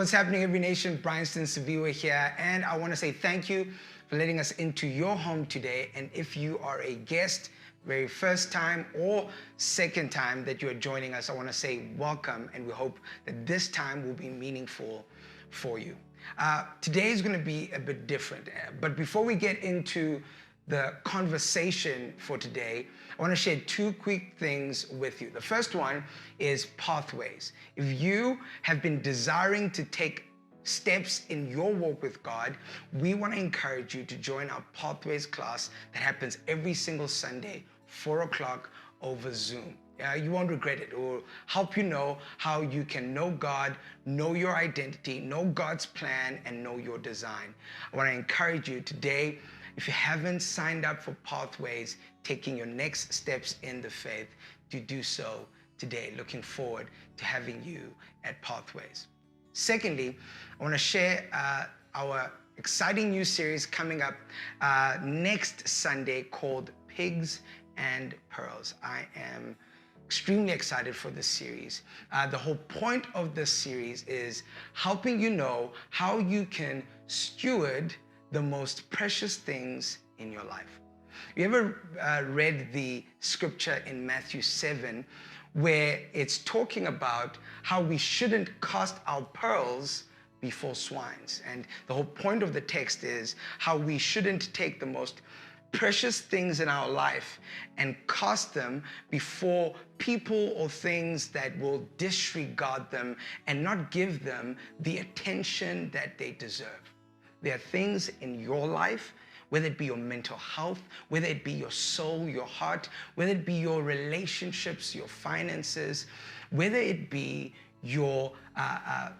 what's happening, Every Nation? Bryanston Seviwa here, and I want to say thank you for letting us into your home today. And if you are a guest, very first time or second time that you are joining us, I want to say welcome, and we hope that this time will be meaningful for you. Today is going to be a bit different, but before we get into the conversation for today, I want to share two quick things with you. The first one is pathways. If you have been desiring to take steps in your walk with God, we want to encourage you to join our Pathways class that happens every single Sunday, 4 o'clock over Zoom. You won't regret it. It will help you know how you can know God, know your identity, know God's plan, and know your design. I want to encourage you today, if you haven't signed up for Pathways, taking your next steps in the faith, to do so today. Looking forward to having you at Pathways. Secondly, I want to share our exciting new series coming up next Sunday called Pigs and Pearls. I am extremely excited for this series. The whole point of this series is helping you know how you can steward the most precious things in your life. You ever read the scripture in Matthew 7 where it's talking about how we shouldn't cast our pearls before swines? And the whole point of the text is how we shouldn't take the most precious things in our life and cast them before people or things that will disregard them and not give them the attention that they deserve. There are things in your life, whether it be your mental health, whether it be your soul, your heart, whether it be your relationships, your finances, whether it be your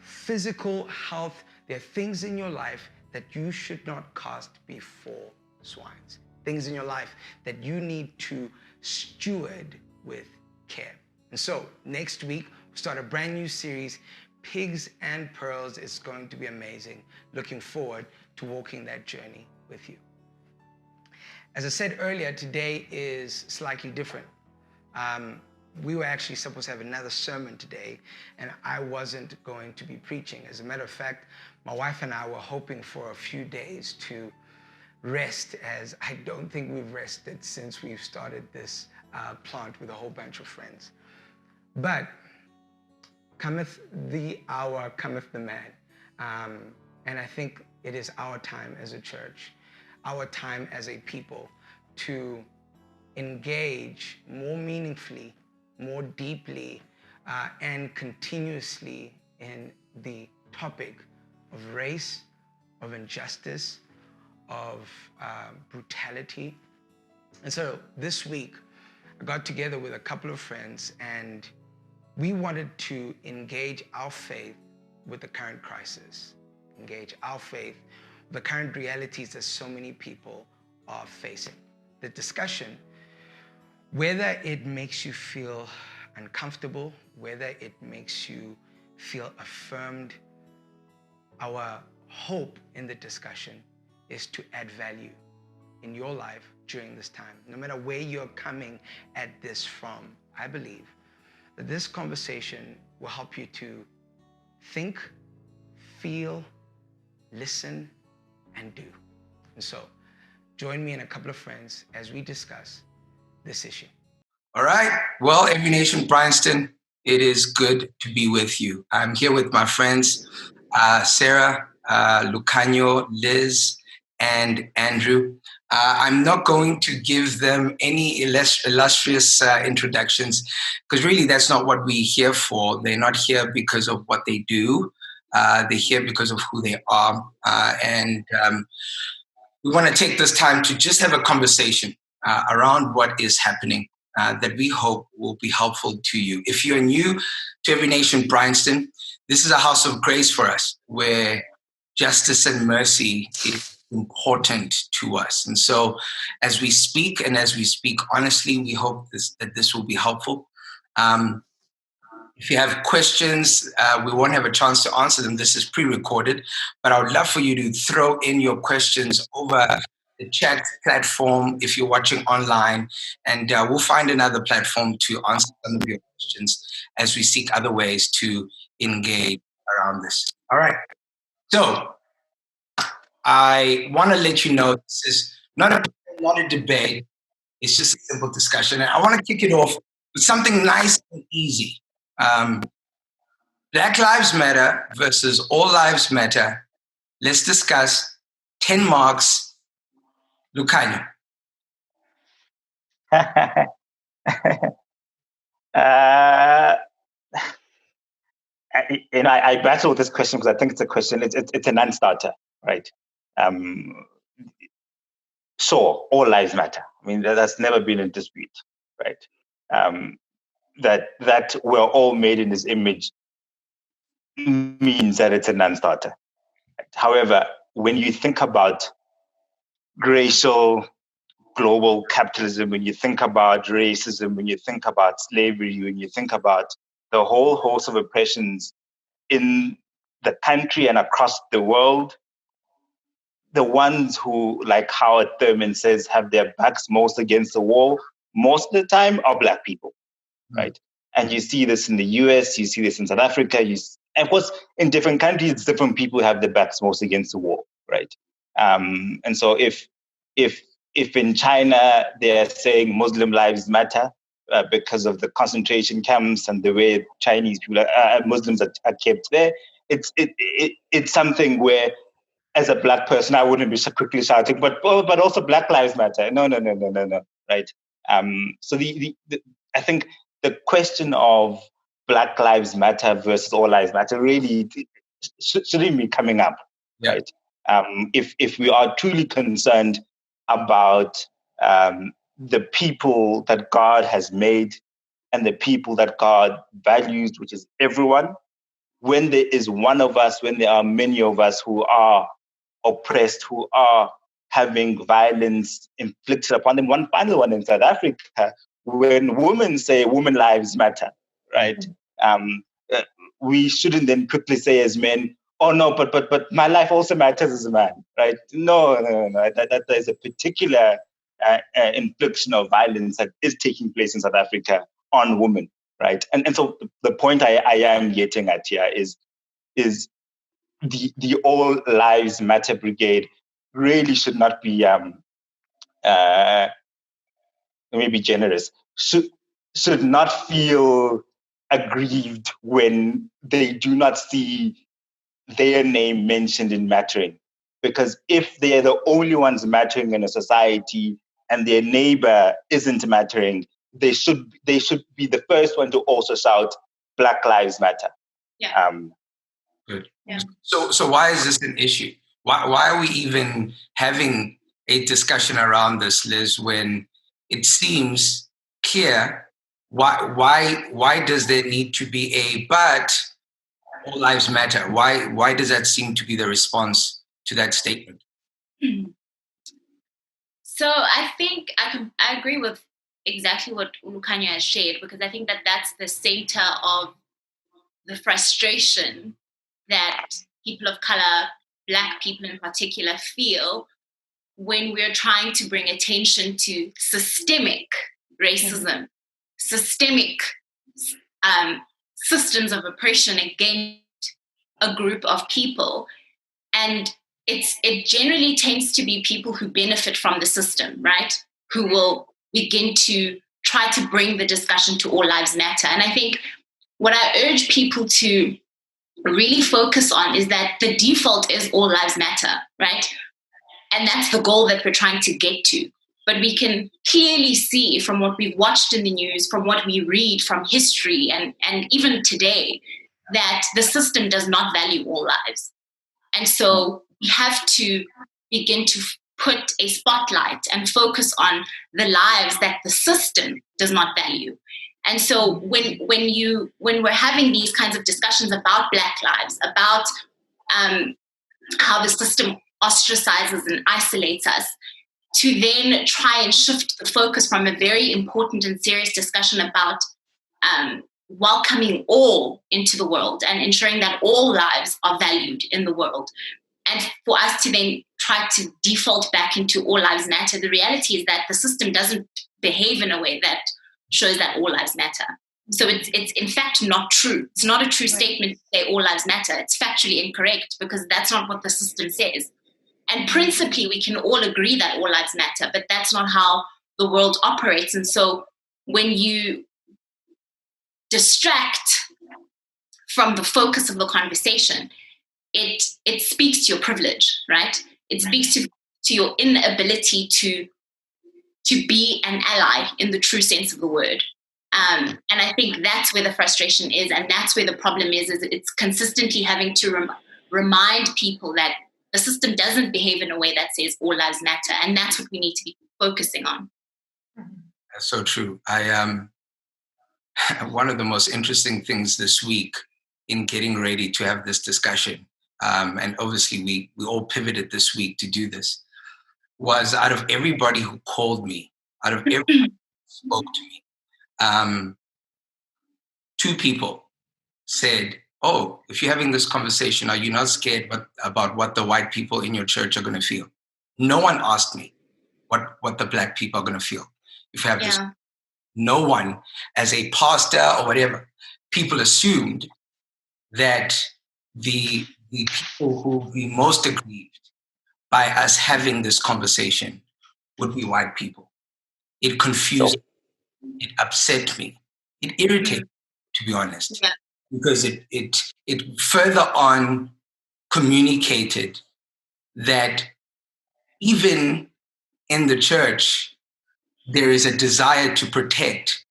physical health, there are things in your life that you should not cast before swines. Things in your life that you need to steward with care. And so next week, we'll start a brand new series, Pigs and Pearls. Is going to be amazing. Looking forward to walking that journey with you. As I said earlier, today is slightly different. We were actually supposed to have another sermon today, and I wasn't going to be preaching. As a matter of fact, my wife and I were hoping for a few days to rest, as I don't think we've rested since we've started this plant with a whole bunch of friends. But cometh the hour, cometh the man. And I think it is our time as a church, our time as a people to engage more meaningfully, more deeply, and continuously in the topic of race, of injustice, of brutality. And so this week, I got together with a couple of friends, and we wanted to engage our faith with the current crisis, engage our faith with the current realities that so many people are facing. The discussion, whether it makes you feel uncomfortable, whether it makes you feel affirmed, our hope in the discussion is to add value in your life during this time. No matter where you're coming at this from, I believe that this conversation will help you to think, feel, listen, and do. And so, join me and a couple of friends as we discuss this issue. All right. Well, Every Nation Bryanston, it is good to be with you. I'm here with my friends, Sarah, Lucanio, Liz, and Andrew. I'm not going to give them any illustrious introductions, because really that's not what we're here for. They're not here because of what they do. They're here because of who they are. And we want to take this time to just have a conversation around what is happening that we hope will be helpful to you. If you're new to Every Nation Bryanston, this is a house of grace for us, where justice and mercy is important to us. And so as we speak, and as we speak honestly, we hope that this will be helpful. If you have questions, we won't have a chance to answer them. This is pre-recorded, but I would love for you to throw in your questions over the chat platform if you're watching online, and we'll find another platform to answer some of your questions as we seek other ways to engage. All around this. All right. So I want to let you know this is not a debate. It's just a simple discussion. And I want to kick it off with something nice and easy. Black Lives Matter versus All Lives Matter. Let's discuss 10 marks, Lukhanya. I battle with this question because I think it's a question, it's a non-starter, right? Sure, all lives matter. I mean, that's never been in dispute, right? That we're all made in His image means that it's a non-starter. Right? However, when you think about racial global capitalism, when you think about racism, when you think about slavery, when you think about the whole host of oppressions in the country and across the world, the ones who, like Howard Thurman says, have their backs most against the wall, most of the time are Black people, right? And you see this in the US, you see this in South Africa, and of course, in different countries, different people have their backs most against the wall, right? And so if in China they're saying Muslim lives matter because of the concentration camps and the way Chinese people, Muslims are kept there, it's something where, as a Black person, I wouldn't be so quickly shouting, but also Black lives matter. No, right? So I think the question of Black lives matter versus all lives matter really shouldn't be coming up, right? If we are truly concerned about the people that God has made and the people that God values, which is everyone, when there is one of us, when there are many of us who are oppressed, who are having violence inflicted upon them. One final one in South Africa, when women say women lives matter, right? We shouldn't then quickly say as men, oh no, but my life also matters as a man, right? No. That there's a particular infliction of violence that is taking place in South Africa on women, right? And so the point I am getting at here is the All Lives Matter Brigade really should not be, let me be generous, should not feel aggrieved when they do not see their name mentioned in mattering. Because if they're the only ones mattering in a society and their neighbor isn't mattering, they should be the first one to also shout Black Lives Matter. Yeah. Good. Yeah. So why is this an issue? Why are we even having a discussion around this, Liz, when it seems clear? Why does there need to be a but all lives matter? Why does that seem to be the response to that statement? So I think I agree with exactly what Lukhanya has shared, because I think that that's the center of the frustration that people of color, Black people in particular, feel when we're trying to bring attention to systemic racism, systemic systems of oppression against a group of people. And it generally tends to be people who benefit from the system, right? Who will begin to try to bring the discussion to all lives matter. And I think what I urge people to really focus on is that the default is all lives matter, right? And that's the goal that we're trying to get to. But we can clearly see from what we've watched in the news, from what we read from history and even today, that the system does not value all lives. And so we have to begin to put a spotlight and focus on the lives that the system does not value. And so when we're having these kinds of discussions about Black lives, about how the system ostracizes and isolates us, to then try and shift the focus from a very important and serious discussion about welcoming all into the world and ensuring that all lives are valued in the world. And for us to then try to default back into all lives matter, the reality is that the system doesn't behave in a way that shows that all lives matter. So it's in fact not true. It's not a true statement to say all lives matter. It's factually incorrect because that's not what the system says. And principally, we can all agree that all lives matter, but that's not how the world operates. And so when you distract from the focus of the conversation, it speaks to your privilege, right? It speaks to your inability to be an ally in the true sense of the word. And I think that's where the frustration is, and that's where the problem is it's consistently having to remind people that the system doesn't behave in a way that says all lives matter, and that's what we need to be focusing on. That's so true. One of the most interesting things this week in getting ready to have this discussion, and obviously we all pivoted this week to do this, was out of everybody who called me, out of everybody who spoke to me, 2 people said, "Oh, if you're having this conversation, are you not scared about what the white people in your church are going to feel?" No one asked me what the black people are going to feel if you have this. No one, as a pastor or whatever, people assumed that the people who would be most aggrieved by us having this conversation would be white people. It confused me. It upset me. It irritated me, to be honest, because it further on communicated that even in the church, there is a desire to protect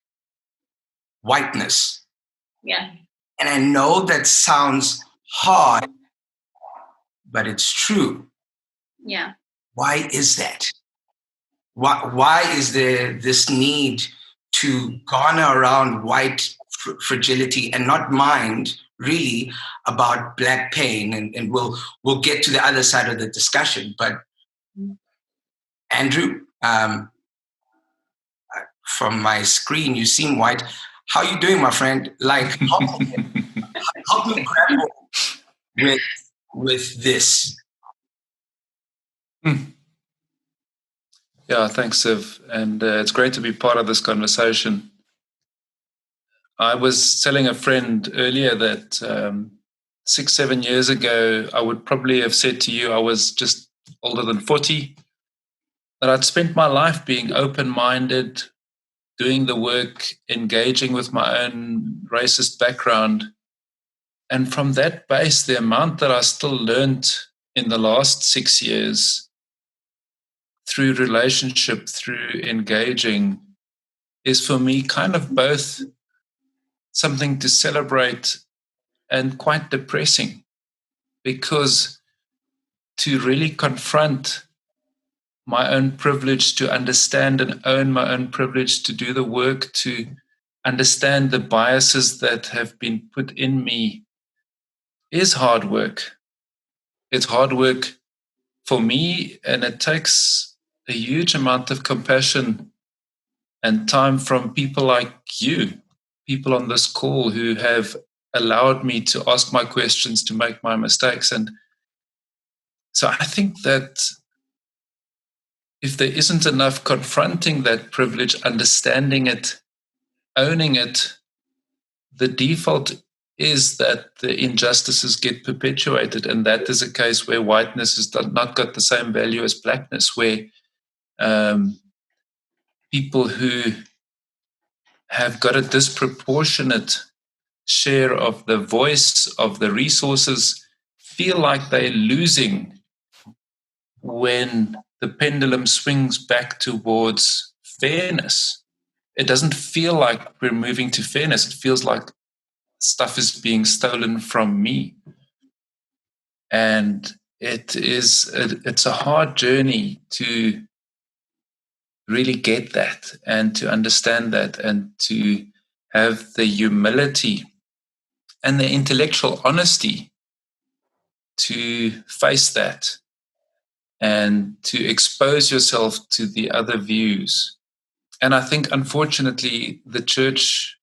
whiteness. Yeah. And I know that sounds hard, but it's true. Yeah. Why is that? Why is there this need to garner around white fragility and not mind really about black pain? And we'll get to the other side of the discussion. But Andrew, from my screen, you seem white. How you doing, my friend? Like, help me grapple with this. Yeah, thanks, Siv. And it's great to be part of this conversation. I was telling a friend earlier that 6-7 years ago, I would probably have said to you, I was just older than 40, that I'd spent my life being open-minded, doing the work, engaging with my own racist background. And from that base, the amount that I still learned in the last 6 years through relationship, through engaging, is for me kind of both something to celebrate and quite depressing, because to really confront my own privilege, to understand and own my own privilege, to do the work, to understand the biases that have been put in me is hard work. It's hard work for me, and it takes a huge amount of compassion and time from people like you, people on this call who have allowed me to ask my questions, to make my mistakes. And so I think that if there isn't enough confronting that privilege, understanding it, owning it, the default is that the injustices get perpetuated. And that is a case where whiteness has not got the same value as blackness, where people who have got a disproportionate share of the voice, of the resources, feel like they're losing when the pendulum swings back towards fairness. It doesn't feel like we're moving to fairness. It feels like stuff is being stolen from me. And it's a hard journey to really get that and to understand that and to have the humility and the intellectual honesty to face that and to expose yourself to the other views. And I think, unfortunately, the church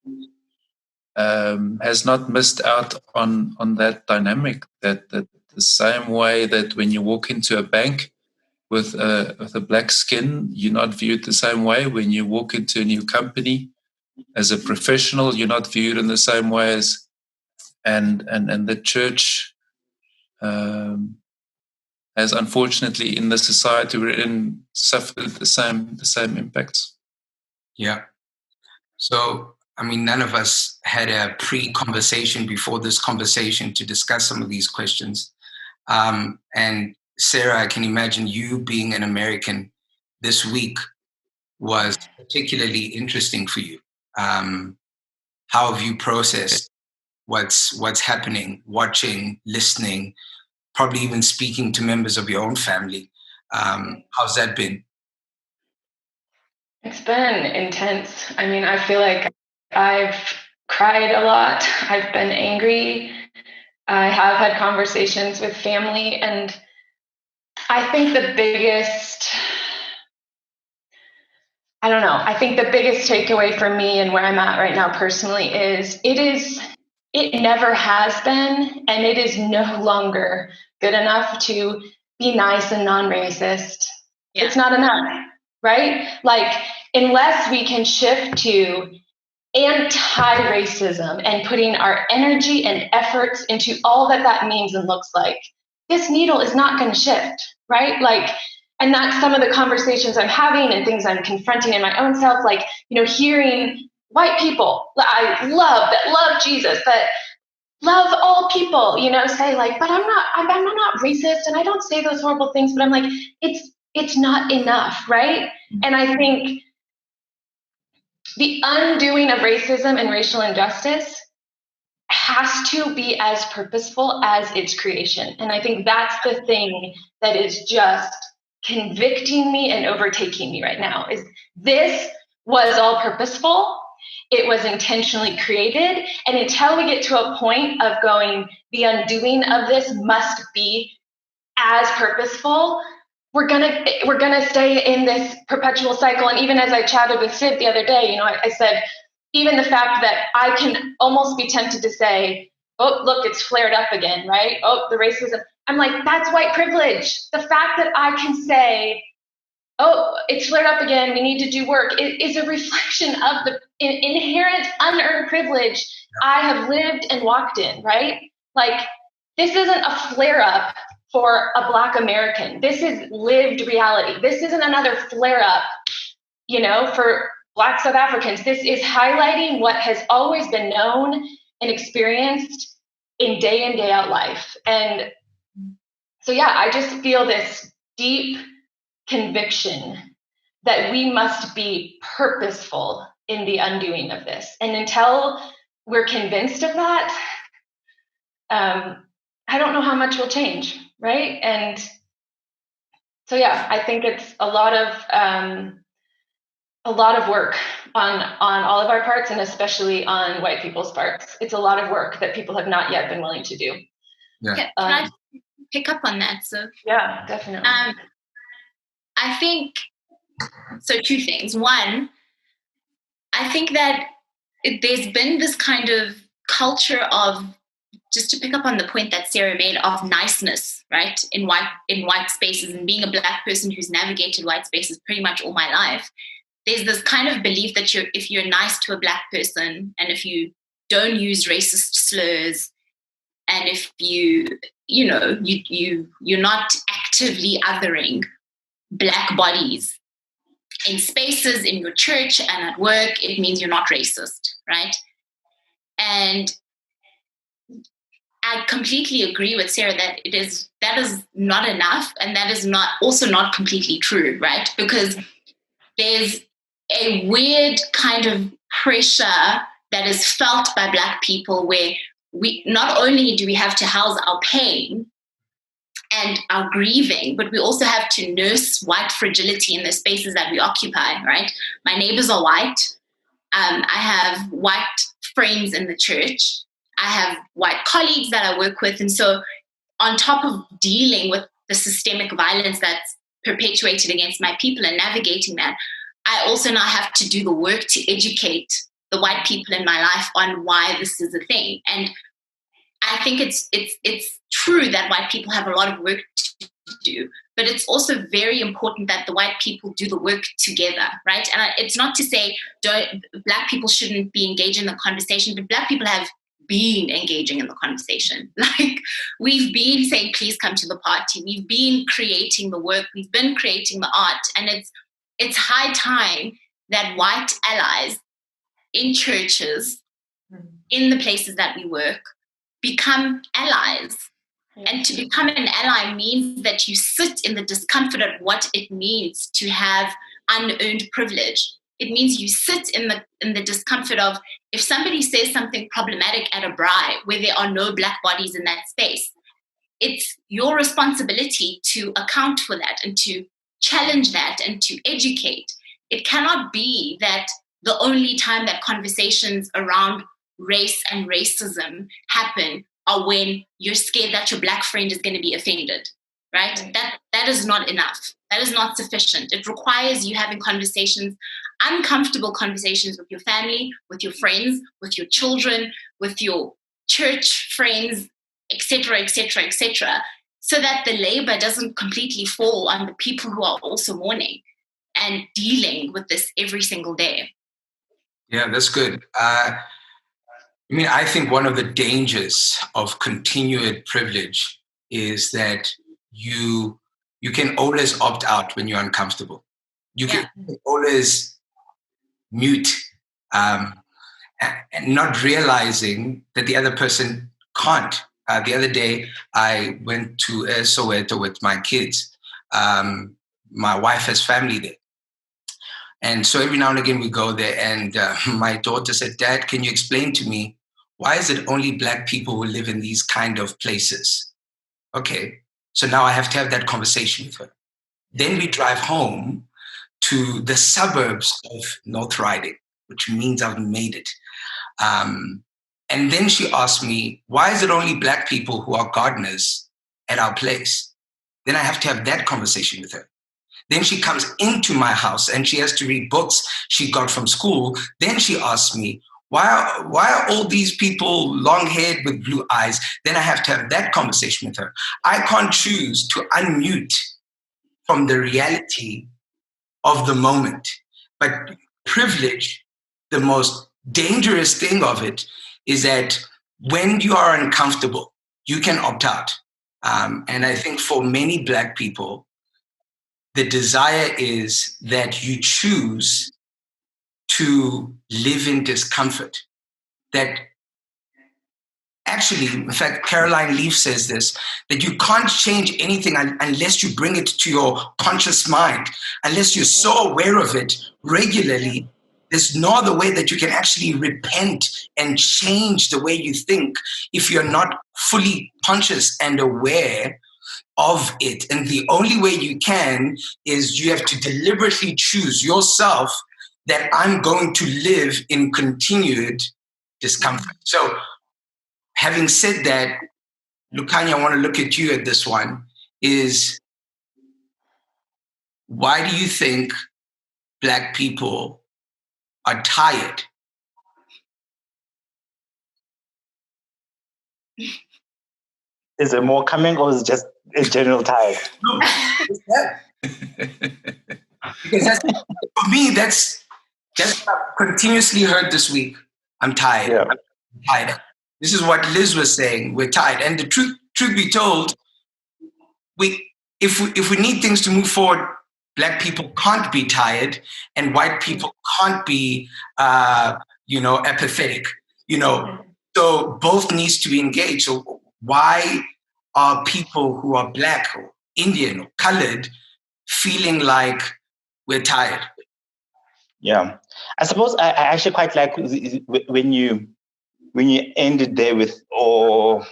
has not missed out on that dynamic, that the same way that when you walk into a bank with a black skin, you're not viewed the same way. When you walk into a new company, as a professional, you're not viewed in the same way as, and the church has, unfortunately, in the society we're in, suffered the same impacts. Yeah. So, I mean, none of us had a pre-conversation before this conversation to discuss some of these questions. And Sarah, I can imagine you being an American this week was particularly interesting for you. How have you processed what's happening, watching, listening, probably even speaking to members of your own family? How's that been? It's been intense. I mean, I feel like I've cried a lot. I've been angry. I have had conversations with family, and I think the biggest takeaway for me and where I'm at right now personally is it never has been, and it is no longer good enough to be nice and non-racist. Yeah. It's not enough, right? Like, unless we can shift to anti-racism and putting our energy and efforts into all that means and looks like, this needle is not going to shift, right? Like, and that's some of the conversations I'm having and things I'm confronting in my own self, like, hearing white people that love Jesus, that love all people, say like, but I'm not racist, and I don't say those horrible things, but I'm like, it's not enough, right? And I think the undoing of racism and racial injustice has to be as purposeful as its creation. And I think that's the thing that is just convicting me and overtaking me right now, is this was all purposeful. It was intentionally created. And until we get to a point of going, the undoing of this must be as purposeful, we're gonna stay in this perpetual cycle. And even as I chatted with Sid the other day, I said, even the fact that I can almost be tempted to say, oh, look, it's flared up again, right? Oh, the racism. I'm like, that's white privilege. The fact that I can say, oh, it's flared up again, we need to do work, it is a reflection of the inherent unearned privilege I have lived and walked in, right? Like, this isn't a flare up for a Black American. This is lived reality. This isn't another flare up, for Black South Africans. This is highlighting what has always been known and experienced in day out life. And so, yeah, I just feel this deep conviction that we must be purposeful in the undoing of this. And until we're convinced of that, I don't know how much will change, right? And so, yeah, I think it's a lot of work on all of our parts, and especially on white people's parts. It's a lot of work that people have not yet been willing to do. Yeah. Can I pick up on that? So yeah, definitely. I think, so two things. One, I think that there's been this kind of culture of, just to pick up on the point that Sarah made, of niceness, right, in white spaces, and being a Black person who's navigated white spaces pretty much all my life. There's this kind of belief that if you're nice to a Black person, and if you don't use racist slurs, and if you're not actively othering Black bodies in spaces, in your church and at work, it means you're not racist, right? And I completely agree with Sarah that that is not enough, and that is also not completely true, right? Because there's a weird kind of pressure that is felt by Black people, where we not only do we have to house our pain and our grieving, but we also have to nurse white fragility in the spaces that we occupy, right? My neighbors are white. I have white friends in the church. I have white colleagues that I work with. And so on top of dealing with the systemic violence that's perpetuated against my people and navigating that, I also now have to do the work to educate the white people in my life on why this is a thing. And I think it's true that white people have a lot of work to to do, but it's also very important that the white people do the work together, right? And it's not to say Black people shouldn't be engaged in the conversation, but Black people have been engaging in the conversation. Like, we've been saying, please come to the party. We've been creating the work. We've been creating the art. And it's high time that white allies in churches, in the places that we work, become allies. And to become an ally means that you sit in the discomfort of what it means to have unearned privilege. It means you sit in the discomfort of, if somebody says something problematic at a braai where there are no Black bodies in that space, it's your responsibility to account for that and to challenge that and to educate. It cannot be that the only time that conversations around race and racism happen are when you're scared that your Black friend is going to be offended, right? That is not enough. That is not sufficient. It requires you having conversations, uncomfortable conversations with your family, with your friends, with your children, with your church friends, etc., etc., etc., so that the labor doesn't completely fall on the people who are also mourning and dealing with this every single day. Yeah, that's good. I think one of the dangers of continued privilege is that you can always opt out when you're uncomfortable. You can always mute, and not realizing that the other person can't. The other day, I went to Soweto with my kids. My wife has family there. And so every now and again we go there, and my daughter said, "Dad, can you explain to me, why is it only Black people who live in these kind of places?" Okay, so now I have to have that conversation with her. Then we drive home to the suburbs of North Riding, which means I've made it. And then she asked me, why is it only Black people who are gardeners at our place? Then I have to have that conversation with her. Then she comes into my house and she has to read books she got from school. Then she asks me, why are all these people long-haired with blue eyes? Then I have to have that conversation with her. I can't choose to unmute from the reality of the moment. But privilege, the most dangerous thing of it, is that when you are uncomfortable, you can opt out. And I think for many Black people, the desire is that you choose to live in discomfort. That actually, in fact, Caroline Leaf says this, that you can't change anything unless you bring it to your conscious mind, unless you're so aware of it regularly. There's no other way that you can actually repent and change the way you think if you're not fully conscious and aware of it. And the only way you can is you have to deliberately choose yourself that I'm going to live in continued discomfort. So having said that, Lukanya, I want to look at you at this one, is why do you think Black people are tired? Is there more coming, or is it just a general tired? No. Because for me, that's what I've continuously heard this week. I'm tired. Yeah. I'm tired. This is what Liz was saying. We're tired. And the truth be told, if we need things to move forward, Black people can't be tired, and white people can't be, apathetic. So both needs to be engaged. So why are people who are Black or Indian or colored feeling like we're tired? Yeah, I suppose I actually quite like when you ended there with or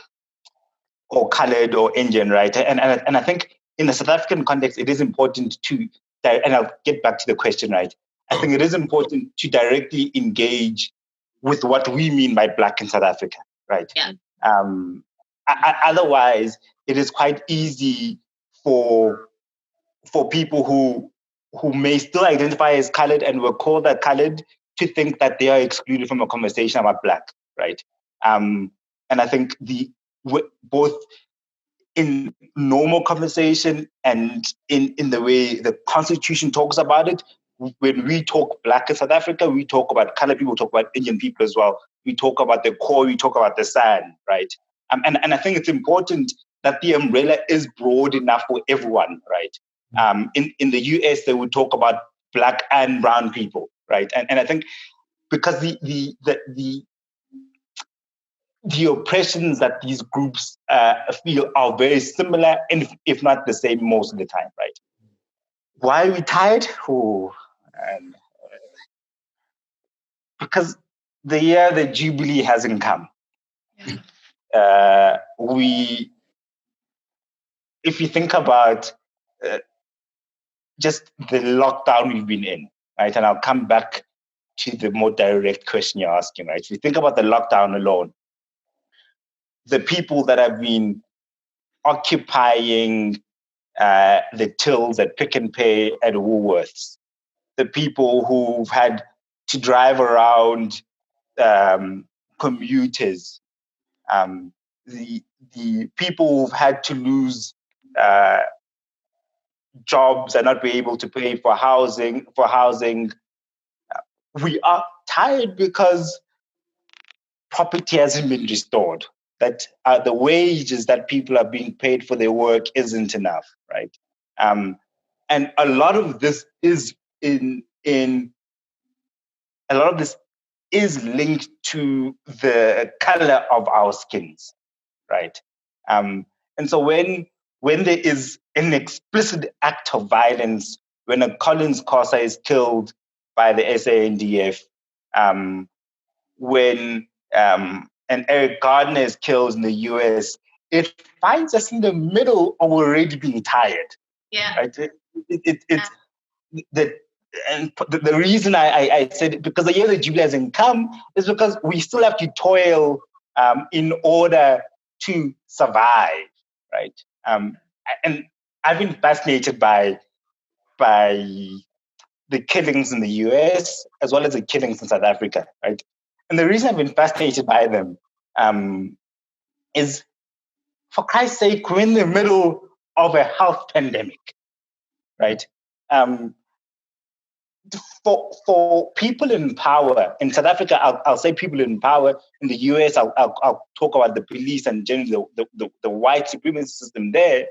colored or Indian, right? And I think in the South African context, it is important to, and I'll get back to the question, right? I think it is important to directly engage with what we mean by Black in South Africa, right? Yeah. Otherwise, it is quite easy for people who may still identify as colored and were called that colored to think that they are excluded from a conversation about Black, right? And I think both in normal conversation and in the way the Constitution talks about it. When we talk Black in South Africa, we talk about colored people, talk about Indian people as well. We talk about the core, we talk about the sand, right? And I think it's important that the umbrella is broad enough for everyone, right? In the US, they would talk about Black and brown people, right? And I think because the oppressions that these groups feel are very similar, and if not the same most of the time, right? Why are we tired? Because the year the Jubilee hasn't come. If you think about just the lockdown we've been in, right? And I'll come back to the more direct question you're asking, right? If you think about the lockdown alone, the people that have been occupying the tills at Pick and Pay at Woolworths, the people who've had to drive around commuters, the people who've had to lose jobs and not be able to pay for housing. We are tired because property hasn't been restored. That the wages that people are being paid for their work isn't enough, right? And a lot of this is linked to the color of our skins, right? And so when there is an explicit act of violence, when a Collins Kosa is killed by the SANDF, when an Eric Gardner is killed in the US, it finds us in the middle of already being tired. Yeah. Right? The reason I said it, because the year the Jubilee hasn't come, is because we still have to toil in order to survive, right? And I've been fascinated by the killings in the US as well as the killings in South Africa, right? And the reason I've been fascinated by them is, for Christ's sake, we're in the middle of a health pandemic, right? For people in power in South Africa, I'll say people in power. In the US, I'll talk about the police and generally the white supremacy system there.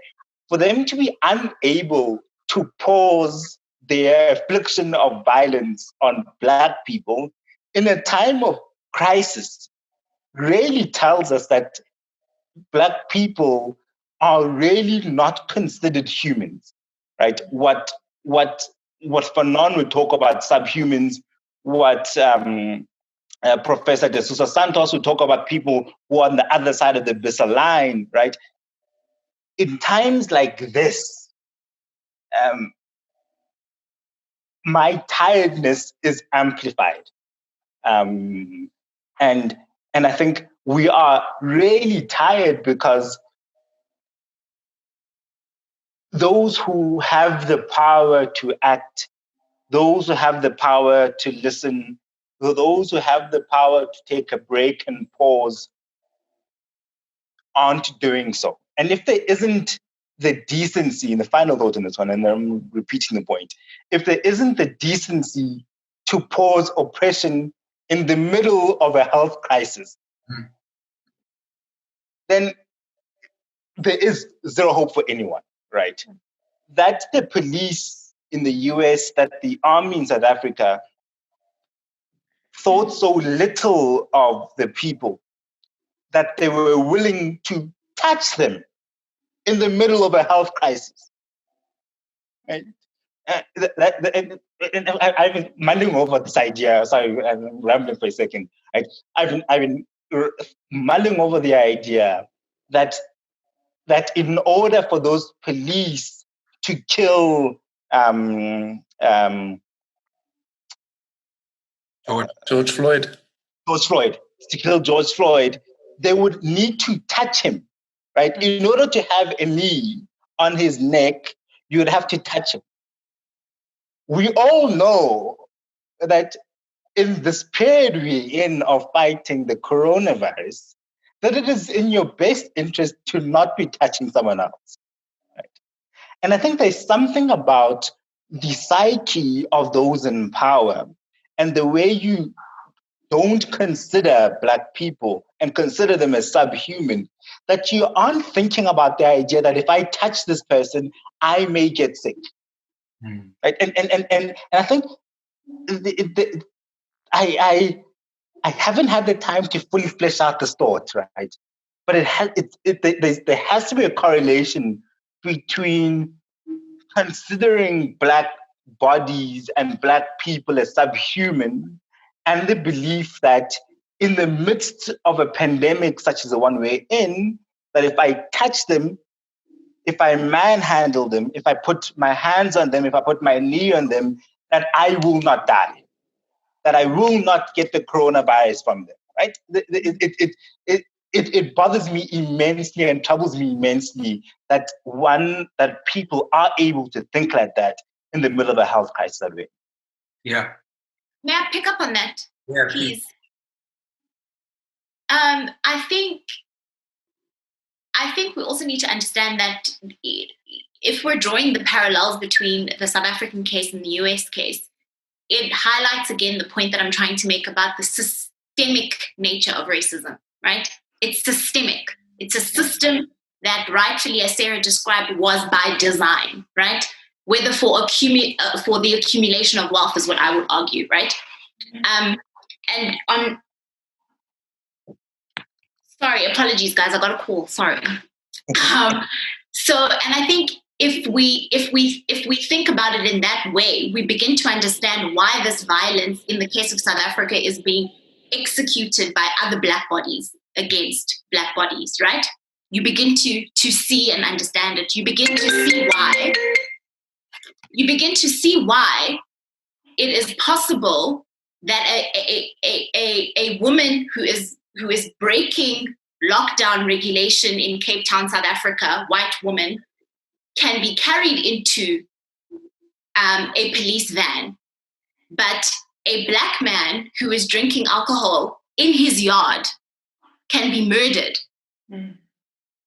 For them to be unable to pause their affliction of violence on Black people in a time of crisis really tells us that Black people are really not considered humans, right? What Fanon would talk about subhumans, what Professor De Sousa Santos would talk about people who are on the other side of the Bissell line, right? In times like this, my tiredness is amplified. And I think we are really tired because those who have the power to act, those who have the power to listen, those who have the power to take a break and pause aren't doing so. And if there isn't the decency, and the final thought in this one, and I'm repeating the point, if there isn't the decency to pause oppression in the middle of a health crisis, then there is zero hope for anyone, right? That the police in the US, that the army in South Africa thought so little of the people that they were willing to touch them in the middle of a health crisis. Right? I've been mulling over this idea. Sorry, I'm rambling for a second. Right? I've been mulling over the idea that in order for those police to kill George Floyd. To kill George Floyd, they would need to touch him, right? In order to have a knee on his neck, you would have to touch him. We all know that in this period we're in of fighting the coronavirus, that it is in your best interest to not be touching someone else. Right? And I think there's something about the psyche of those in power and the way you don't consider Black people and consider them as subhuman, that you aren't thinking about the idea that if I touch this person, I may get sick. Right? And I think I haven't had the time to fully flesh out this thought, right? But there has to be a correlation between considering Black bodies and Black people as subhuman and the belief that in the midst of a pandemic such as the one we're in, that if I touch them, if I manhandle them, if I put my hands on them, if I put my knee on them, that I will not die, that I will not get the coronavirus from them, right? It bothers me immensely and troubles me immensely that people are able to think like that in the middle of a health crisis. Yeah. May I pick up on that, Yeah, please? I think we also need to understand that if we're drawing the parallels between the South African case and the US case, it highlights again the point that I'm trying to make about the systemic nature of racism, right? It's systemic. It's a system that rightfully, as Sarah described, was by design, right? Whether for the accumulation of wealth is what I would argue, right? Sorry, apologies, guys. I got a call. Sorry. And I think if we think about it in that way, we begin to understand why this violence in the case of South Africa is being executed by other Black bodies against Black bodies, right? You begin to see and understand it. You begin to see why it is possible that a woman who is breaking lockdown regulation in Cape Town, South Africa, white woman, can be carried into a police van, but a Black man who is drinking alcohol in his yard can be murdered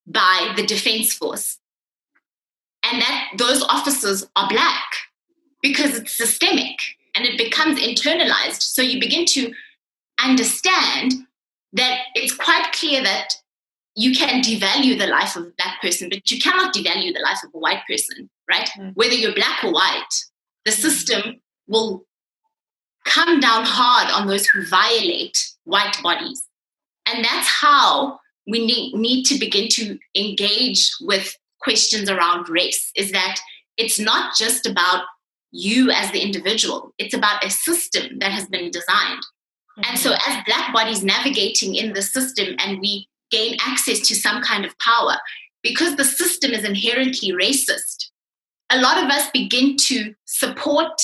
by the defense force. And that those officers are Black because it's systemic and it becomes internalized. So you begin to understand that it's quite clear that you can devalue the life of a Black person, but you cannot devalue the life of a white person, right? Whether you're Black or white, the system will come down hard on those who violate white bodies. And that's how we need to begin to engage with questions around race, is that it's not just about you as the individual, it's about a system that has been designed. And so as Black bodies navigating in the system and we gain access to some kind of power, because the system is inherently racist, a lot of us begin to support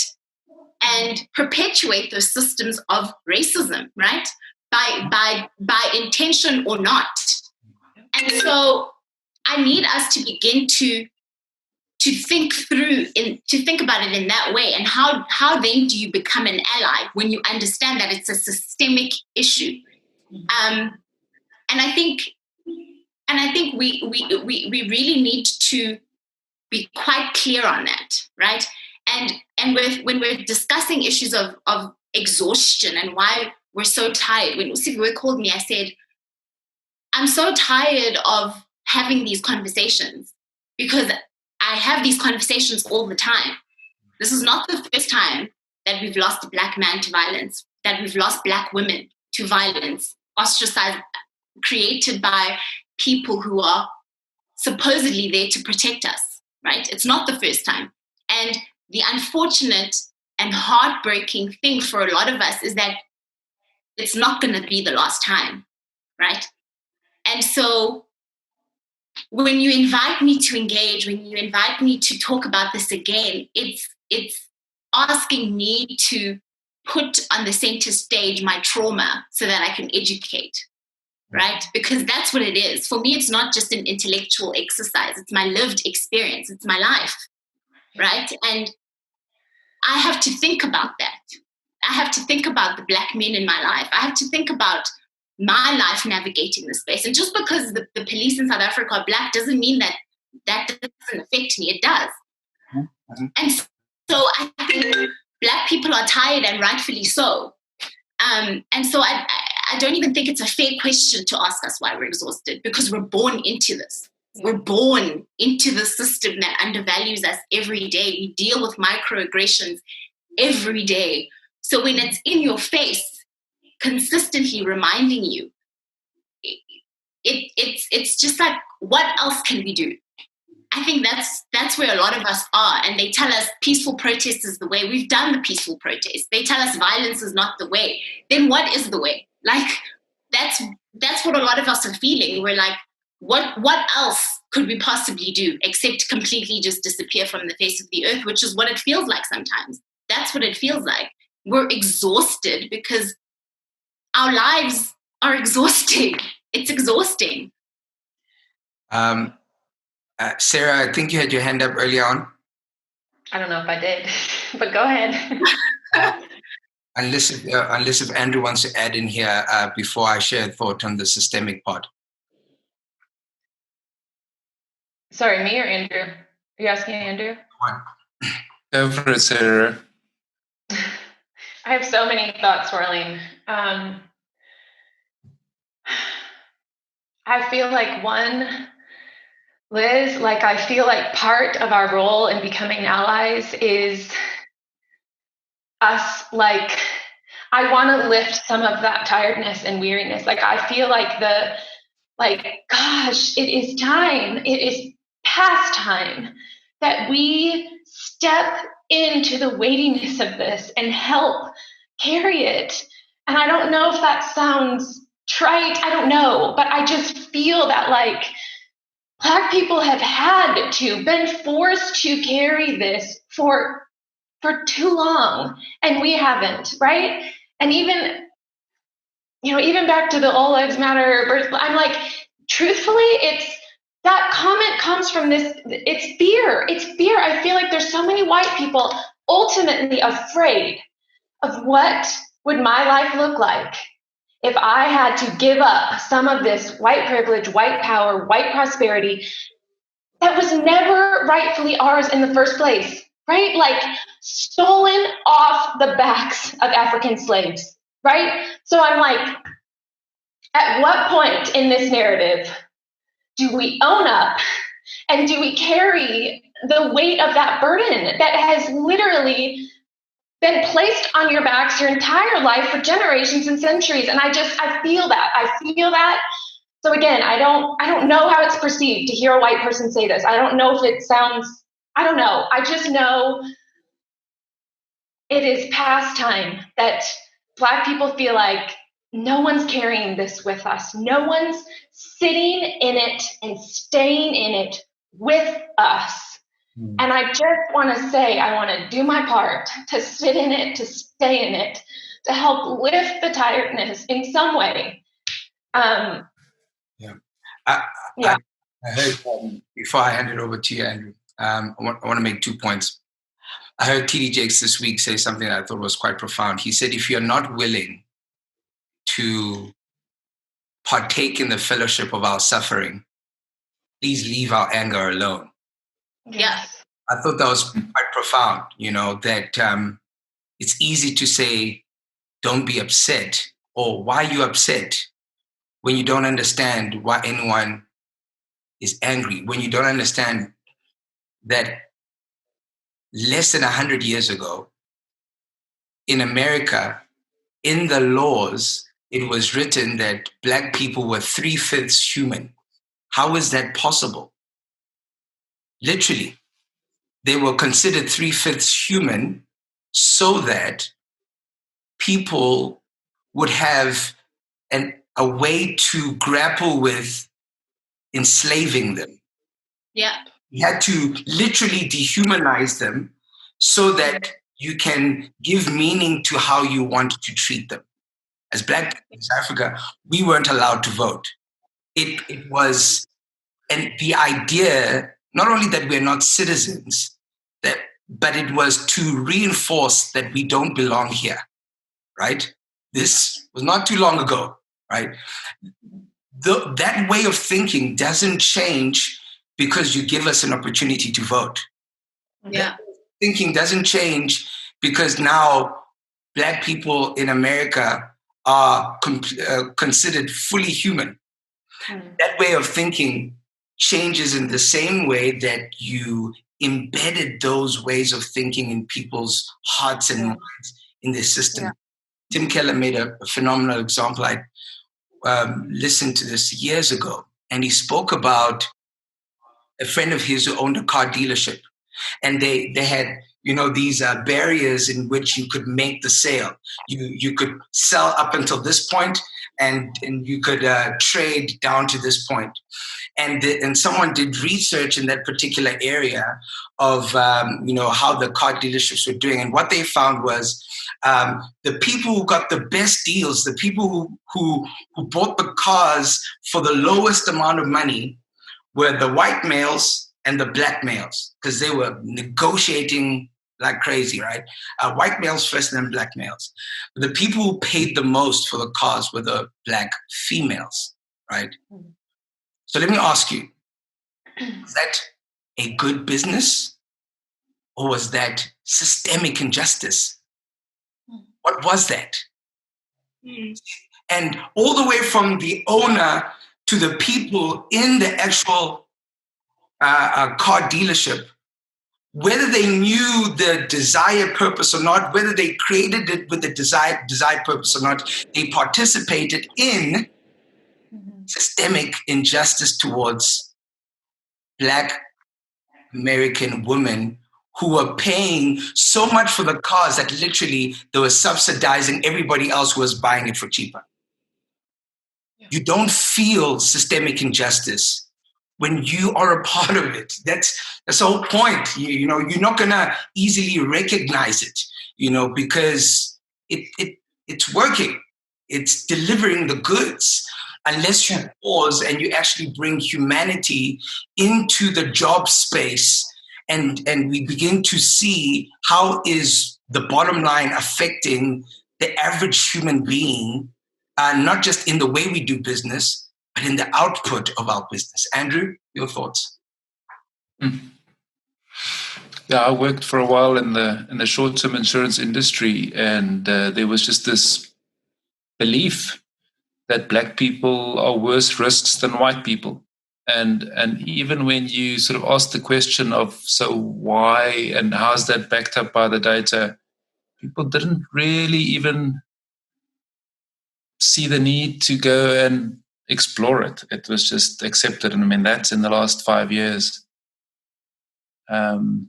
and perpetuate those systems of racism, right? By intention or not. And so I need us to begin to think about it in that way. And how then do you become an ally when you understand that it's a systemic issue? And I think we really need to be quite clear on that, right? And when we're discussing issues of exhaustion and why we're so tired, when Siviwe called me, I said, I'm so tired of having these conversations because I have these conversations all the time. This is not the first time that we've lost a Black man to violence, that we've lost Black women to violence, ostracized, created by people who are supposedly there to protect us, right? It's not the first time. And the unfortunate and heartbreaking thing for a lot of us is that it's not going to be the last time, right? And so when you invite me to engage, when you invite me to talk about this again, it's asking me to put on the center stage my trauma so that I can educate, right? Because that's what it is. For me, it's not just an intellectual exercise. It's my lived experience. It's my life, right? And I have to think about that. I have to think about the Black men in my life. I have to think about my life navigating the space. And just because the police in South Africa are Black doesn't mean that doesn't affect me. It does. Mm-hmm. And so I think Black people are tired, and rightfully so. And so I don't even think it's a fair question to ask us why we're exhausted, because we're born into this. We're born into the system that undervalues us every day. We deal with microaggressions every day. So when it's in your face, consistently reminding you, it's just like, what else can we do? I think that's where a lot of us are. And they tell us peaceful protest is the way. We've done the peaceful protest. They tell us violence is not the way. Then what is the way? Like, that's what a lot of us are feeling. We're like, what else could we possibly do except completely just disappear from the face of the earth, which is what it feels like sometimes. That's what it feels like. We're exhausted because our lives are exhausting. It's exhausting. Sarah, I think you had your hand up earlier on. I don't know if I did, but go ahead. Unless if Andrew wants to add in here before I share a thought on the systemic part. Sorry, me or Andrew? Are you asking Andrew? Go for it, Sarah. I have so many thoughts swirling. I feel like Liz, like I feel like part of our role in becoming allies is us, like, I want to lift some of that tiredness and weariness. Like, I feel like gosh, it is time. It is past time that we step into the weightiness of this and help carry it. And I don't know if that sounds trite. I don't know, but I just feel that, like, Black people have been forced to carry this for too long, and we haven't, right? And even back to the All Lives Matter, I'm like, truthfully, that comment comes from this, it's fear. I feel like there's so many white people ultimately afraid of what would my life look like if I had to give up some of this white privilege, white power, white prosperity that was never rightfully ours in the first place, right? Like, stolen off the backs of African slaves, right? So I'm like, at what point in this narrative do we own up and do we carry the weight of that burden that has literally been placed on your backs your entire life for generations and centuries? And I feel that. So again, I don't know how it's perceived to hear a white person say this. I don't know if it sounds, I don't know. I just know it is past time that Black people feel like no one's carrying this with us. No one's sitting in it and staying in it with us. And I just want to say, I want to do my part to sit in it, to stay in it, to help lift the tiredness in some way. I heard, before I hand it over to you, Andrew, I want to make 2 points. I heard T.D. Jakes this week say something that I thought was quite profound. He said, if you're not willing to partake in the fellowship of our suffering, please leave our anger alone. Yes. I thought that was quite profound, that it's easy to say, don't be upset, or why are you upset, when you don't understand why anyone is angry, when you don't understand that less than 100 years ago, in America, in the laws, it was written that Black people were 3/5 human. How is that possible? Literally, they were considered 3/5 human so that people would have a way to grapple with enslaving them. Yeah. You had to literally dehumanize them so that you can give meaning to how you want to treat them. As Black people in South Africa, we weren't allowed to vote. It was, and the idea, not only that we're not citizens, but it was to reinforce that we don't belong here, right? This was not too long ago. right? That way of thinking doesn't change because you give us an opportunity to vote. Yeah. Thinking doesn't change because now Black people in America are considered fully human. That way of thinking changes in the same way that you embedded those ways of thinking in people's hearts and minds in their system. Yeah. Tim Keller made a phenomenal example. I listened to this years ago, and he spoke about a friend of his who owned a car dealership. And they had, these barriers in which you could make the sale. You could sell up until this point, and you could trade down to this point. And someone did research in that particular area of how the car dealerships were doing, and what they found was the people who got the best deals, the people who bought the cars for the lowest amount of money, were the white males and the Black males, because they were negotiating like crazy, right? White males first and then Black males. But the people who paid the most for the cars were the Black females, right? So let me ask you, was that a good business, or was that systemic injustice? What was that? And all the way from the owner to the people in the actual car dealership, whether they knew the desired purpose or not, whether they created it with the desired purpose or not, they participated in systemic injustice towards Black American women who were paying so much for the cars that literally they were subsidizing everybody else who was buying it for cheaper. You don't feel systemic injustice when you are a part of it. That's the whole point. You're not gonna easily recognize it, because it's working. It's delivering the goods. Unless you pause and you actually bring humanity into the job space, and we begin to see how is the bottom line affecting the average human being, not just in the way we do business, but in the output of our business. Andrew, your thoughts? Yeah, I worked for a while in the short-term insurance industry, and there was just this belief that Black people are worse risks than white people. And even when you sort of ask the question of, so why and how's that backed up by the data, people didn't really even see the need to go and explore it. It was just accepted. And I mean, that's in the last 5 years. But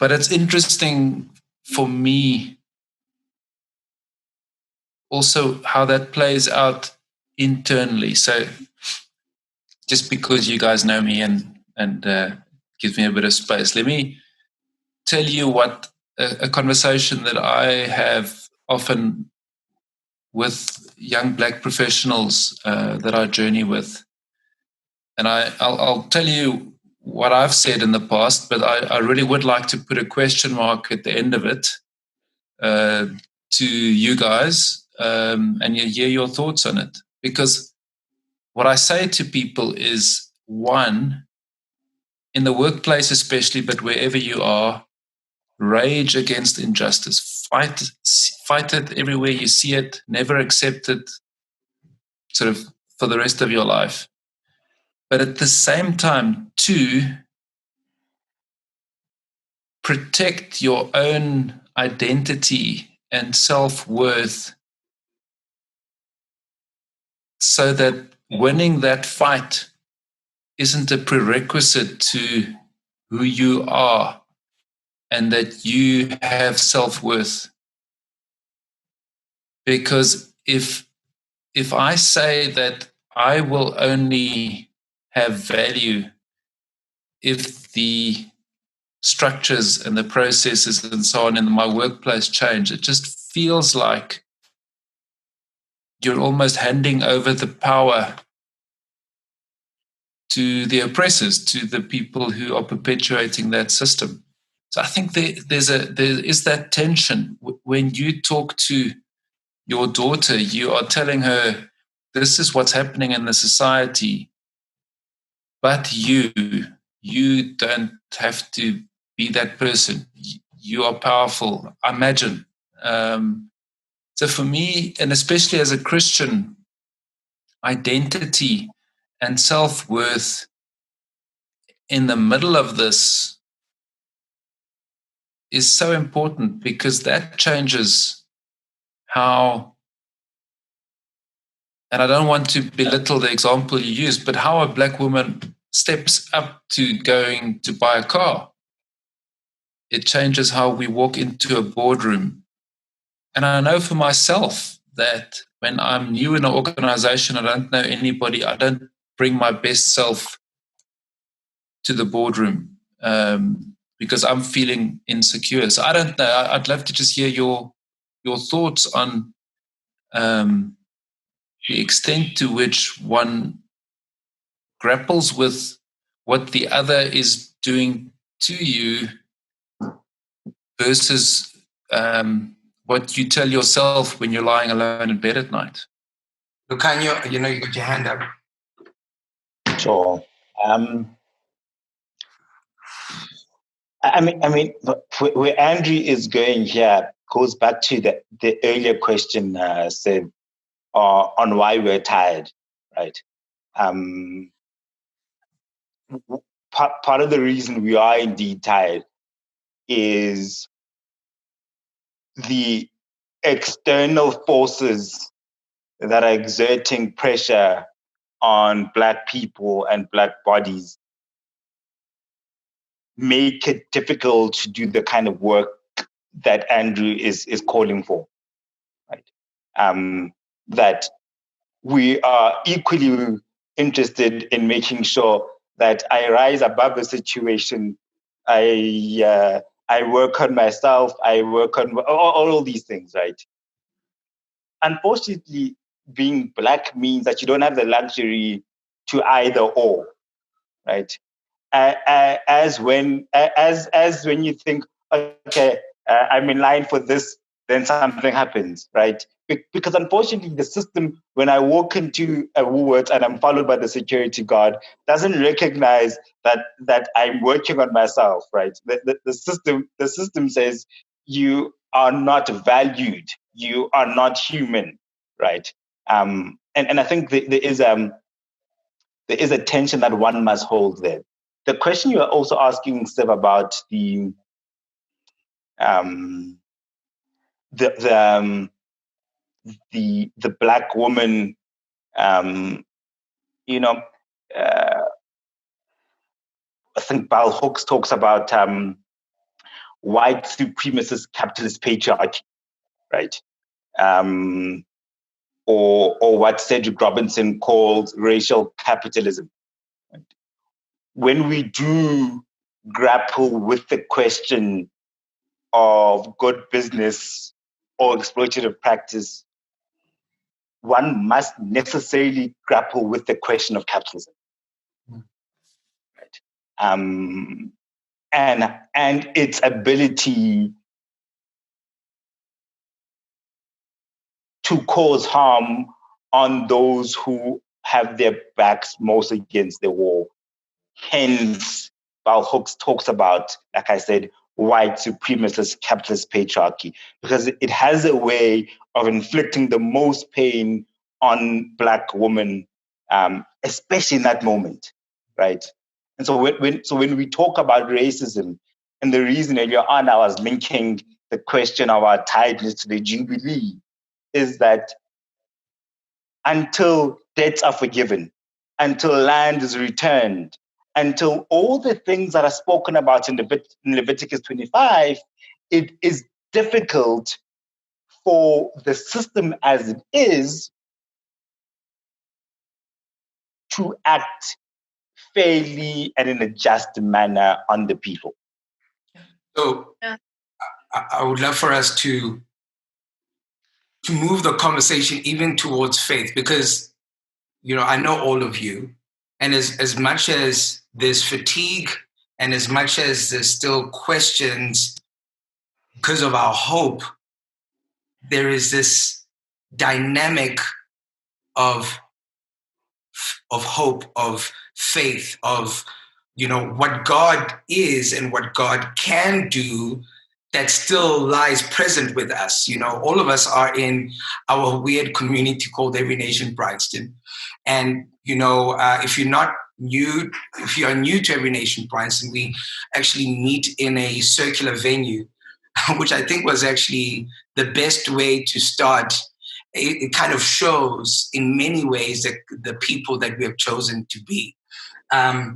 it's interesting for me also how that plays out internally. So just because you guys know me and gives me a bit of space, let me tell you what a conversation that I have often with young Black professionals that I journey with. And I'll tell you what I've said in the past, but I really would like to put a question mark at the end of it to you guys, and you hear your thoughts on it. Because what I say to people is, one, in the workplace especially, but wherever you are, rage against injustice. Fight it everywhere you see it. Never accept it sort of for the rest of your life. But at the same time, two, protect your own identity and self-worth so that winning that fight isn't a prerequisite to who you are and that you have self-worth. Because if I say that I will only have value if the structures and the processes and so on in my workplace change, it just feels like you're almost handing over the power to the oppressors, to the people who are perpetuating that system. So I think there is that tension when you talk to your daughter, you are telling her, this is what's happening in the society, but you don't have to be that person. You are powerful. Imagine. So for me, and especially as a Christian, identity and self-worth in the middle of this is so important, because that changes how, and I don't want to belittle the example you used, but how a black woman steps up to going to buy a car. It changes how we walk into a boardroom. And I know for myself that when I'm new in an organization, I don't know anybody, I don't bring my best self to the boardroom because I'm feeling insecure. So I don't know. I'd love to just hear your thoughts on the extent to which one grapples with what the other is doing to you versus what you tell yourself when you're lying alone in bed at night. Lucanio, you got your hand up. Sure. I mean, where Andrew is going here goes back to the earlier question, said on why we're tired, right? Part of the reason we are indeed tired is the external forces that are exerting pressure on Black people and Black bodies make it difficult to do the kind of work that Andrew is calling for, right? That we are equally interested in making sure that I rise above the situation. I work on myself. I work on all these things, right? Unfortunately, being Black means that you don't have the luxury to either or, right? As when you think, okay, I'm in line for this, then something happens, right? Because unfortunately, the system, when I walk into a Woolworths and I'm followed by the security guard, doesn't recognize that I'm working on myself, right? The system says you are not valued, you are not human, right? And I think there is a tension that one must hold there. The question you are also asking, Steph, about the Black woman, I think Bell Hooks talks about white supremacist capitalist patriarchy, right? Or what Cedric Robinson calls racial capitalism. Right? When we do grapple with the question of good business or exploitative practice, one must necessarily grapple with the question of capitalism. Right? And its ability to cause harm on those who have their backs most against the wall. Hence, Bell Hooks talks about, like I said, white supremacist capitalist patriarchy, because it has a way of inflicting the most pain on Black women, especially in that moment, right? And so when we talk about racism, and the reason earlier on I was linking the question of our tiredness to the Jubilee, is that until debts are forgiven, until land is returned, until all the things that are spoken about in Leviticus 25, it is difficult for the system as it is to act fairly and in a just manner on the people. So I would love for us to move the conversation even towards faith, because, I know all of you, and as much as there's fatigue and as much as there's still questions because of our hope, there is this dynamic of hope, of faith, of, you know, what God is and what God can do that still lies present with us. You know, all of us are in our weird community called Every Nation Bryanston. And, you know, if you are new to Every Nation Bryanston, we actually meet in a circular venue, which I think was actually the best way to start. It kind of shows in many ways that the people that we have chosen to be. But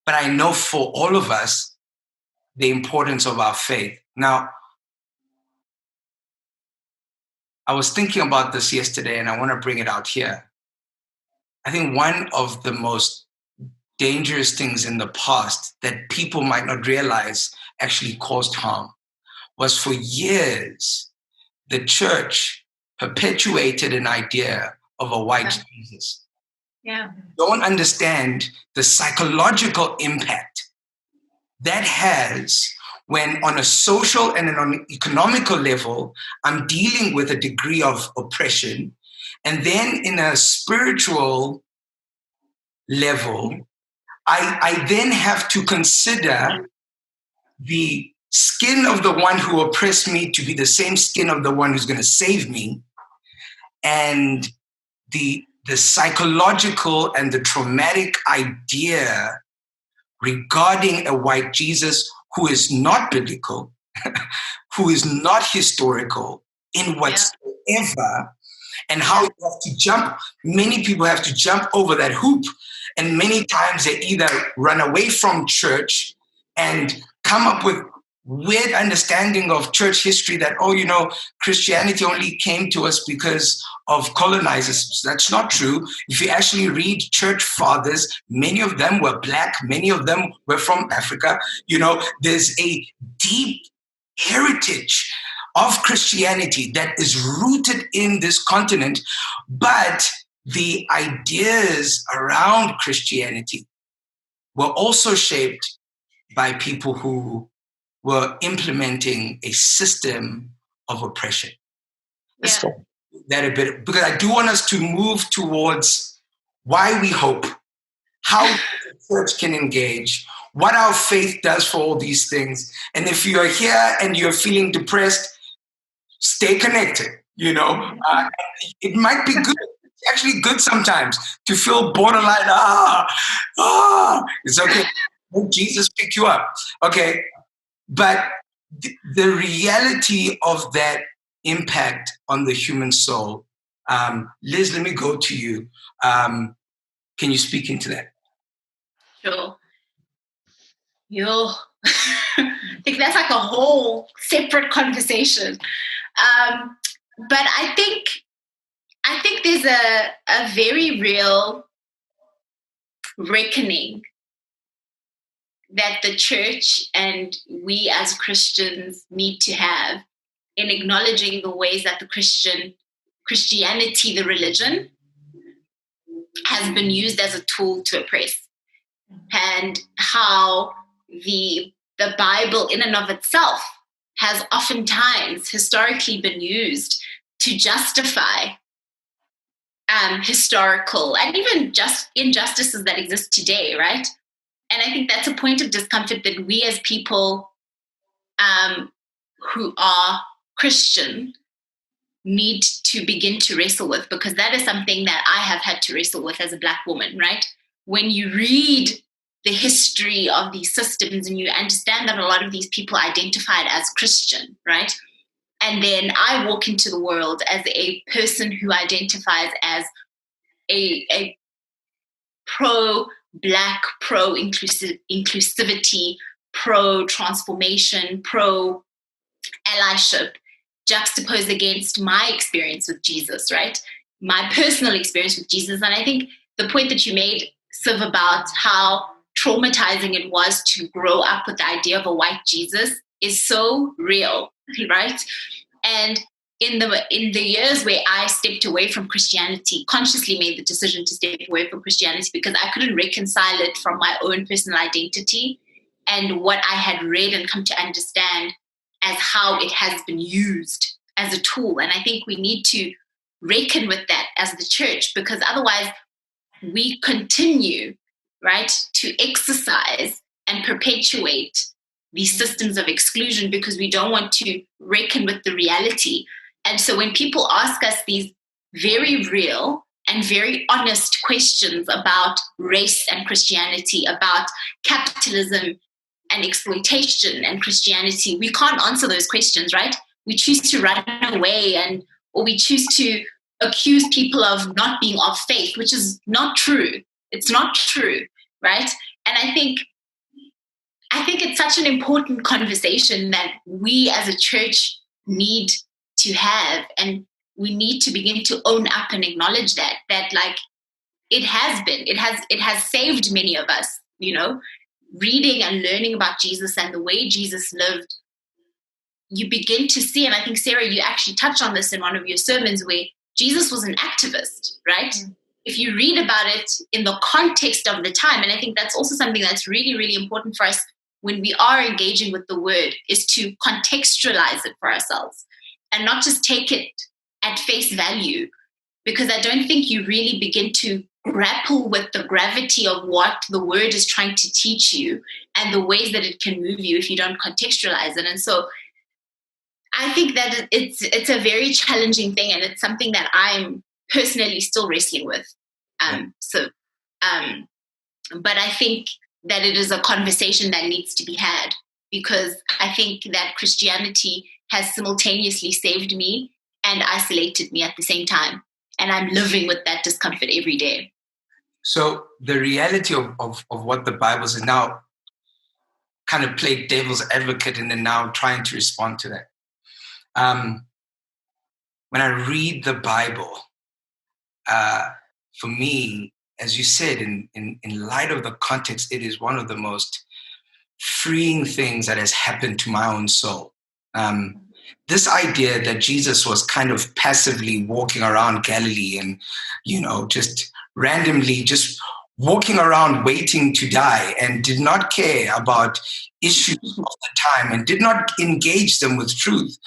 I know for all of us, the importance of our faith. Now, I was thinking about this yesterday and I want to bring it out here. I think one of the most dangerous things in the past that people might not realize actually caused harm was, for years, the church perpetuated an idea of a white Jesus. Yeah. Don't understand the psychological impact that has when, on a social and on an economical level, I'm dealing with a degree of oppression. And then in a spiritual level, I then have to consider the skin of the one who oppressed me to be the same skin of the one who's going to save me. And the psychological and the traumatic idea regarding a white Jesus who is not biblical, who is not historical in whatsoever, and how you have to jump. Many people have to jump over that hoop, and many times they either run away from church and come up with weird understanding of church history that, oh, you know, Christianity only came to us because of colonizers. That's not true. If you actually read church fathers, many of them were Black, many of them were from Africa. You know, there's a deep heritage of Christianity that is rooted in this continent, but the ideas around Christianity were also shaped by people who were implementing a system of oppression. Yeah. That a bit, because I do want us to move towards why we hope, how the church can engage, what our faith does for all these things. And if you're here and you're feeling depressed, stay connected. You know, it might be good. It's actually good sometimes to feel borderline. It's okay. Let Jesus pick you up. Okay. But the reality of that impact on the human soul, Liz, let me go to you. Can you speak into that? Sure. I think that's like a whole separate conversation. But I think there's a very real reckoning that the church and we as Christians need to have in acknowledging the ways that the Christianity, the religion, has been used as a tool to oppress, and how the Bible in and of itself has oftentimes historically been used to justify historical and even just injustices that exist today, right? And I think that's a point of discomfort that we as people who are Christian need to begin to wrestle with, because that is something that I have had to wrestle with as a Black woman, right? When you read the history of these systems and you understand that a lot of these people identified as Christian, right? And then I walk into the world as a person who identifies as a pro-Black, pro-inclusivity, pro-transformation, pro-allyship, juxtaposed against my experience with Jesus, right? My personal experience with Jesus. And I think the point that you made, Siv, about how traumatizing it was to grow up with the idea of a white Jesus is so real, right? And in the years where I stepped away from Christianity, consciously made the decision to step away from Christianity because I couldn't reconcile it from my own personal identity and what I had read and come to understand as how it has been used as a tool. And I think we need to reckon with that as the church, because otherwise we continue, right, to exercise and perpetuate these systems of exclusion because we don't want to reckon with the reality. And so when people ask us these very real and very honest questions about race and Christianity, about capitalism and exploitation and Christianity, we can't answer those questions, right? We choose to run away or we choose to accuse people of not being of faith, which is not true. It's not true, right? And I think it's such an important conversation that we as a church need to have, and we need to begin to own up and acknowledge that like it has saved many of us, reading and learning about Jesus and the way Jesus lived. You begin to see, and I think, Sarah, you actually touched on this in one of your sermons, where Jesus was an activist, right? Mm. If you read about it in the context of the time, and I think that's also something that's really, really important for us when we are engaging with the word, is to contextualize it for ourselves and not just take it at face value, because I don't think you really begin to grapple with the gravity of what the word is trying to teach you and the ways that it can move you if you don't contextualize it. And so I think that it's a very challenging thing, and it's something that I'm personally still wrestling with. But I think that it is a conversation that needs to be had, because I think that Christianity has simultaneously saved me and isolated me at the same time. And I'm living with that discomfort every day. So the reality of what the Bible is now kind of played devil's advocate and then now trying to respond to that. When I read the Bible, for me, as you said, in light of the context, it is one of the most freeing things that has happened to my own soul. This idea that Jesus was kind of passively walking around Galilee and, just randomly just walking around waiting to die and did not care about issues of the time and did not engage them with truth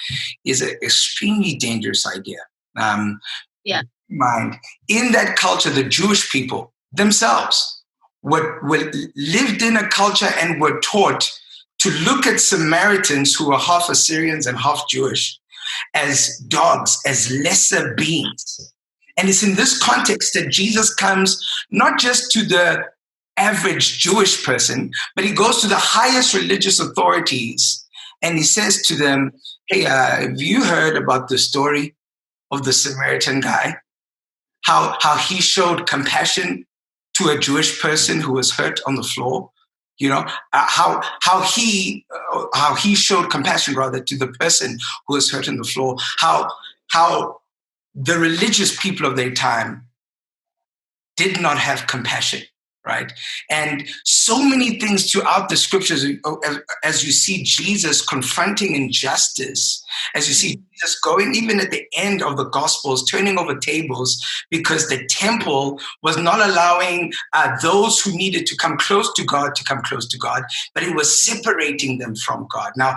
is an extremely dangerous idea. Mind. In that culture, the Jewish people themselves were lived in a culture and were taught to look at Samaritans, who are half Assyrians and half Jewish, as dogs, as lesser beings. And it's in this context that Jesus comes not just to the average Jewish person, but he goes to the highest religious authorities and he says to them, hey, have you heard about the story of the Samaritan guy? How he showed compassion to a Jewish person who was hurt on the floor? How he showed compassion rather to the person who was hurt on the floor. How the religious people of their time did not have compassion, right? And so many things throughout the scriptures, as you see Jesus confronting injustice, as you see Jesus going, even at the end of the Gospels, turning over tables because the temple was not allowing those who needed to come close to God, but it was separating them from God. Now,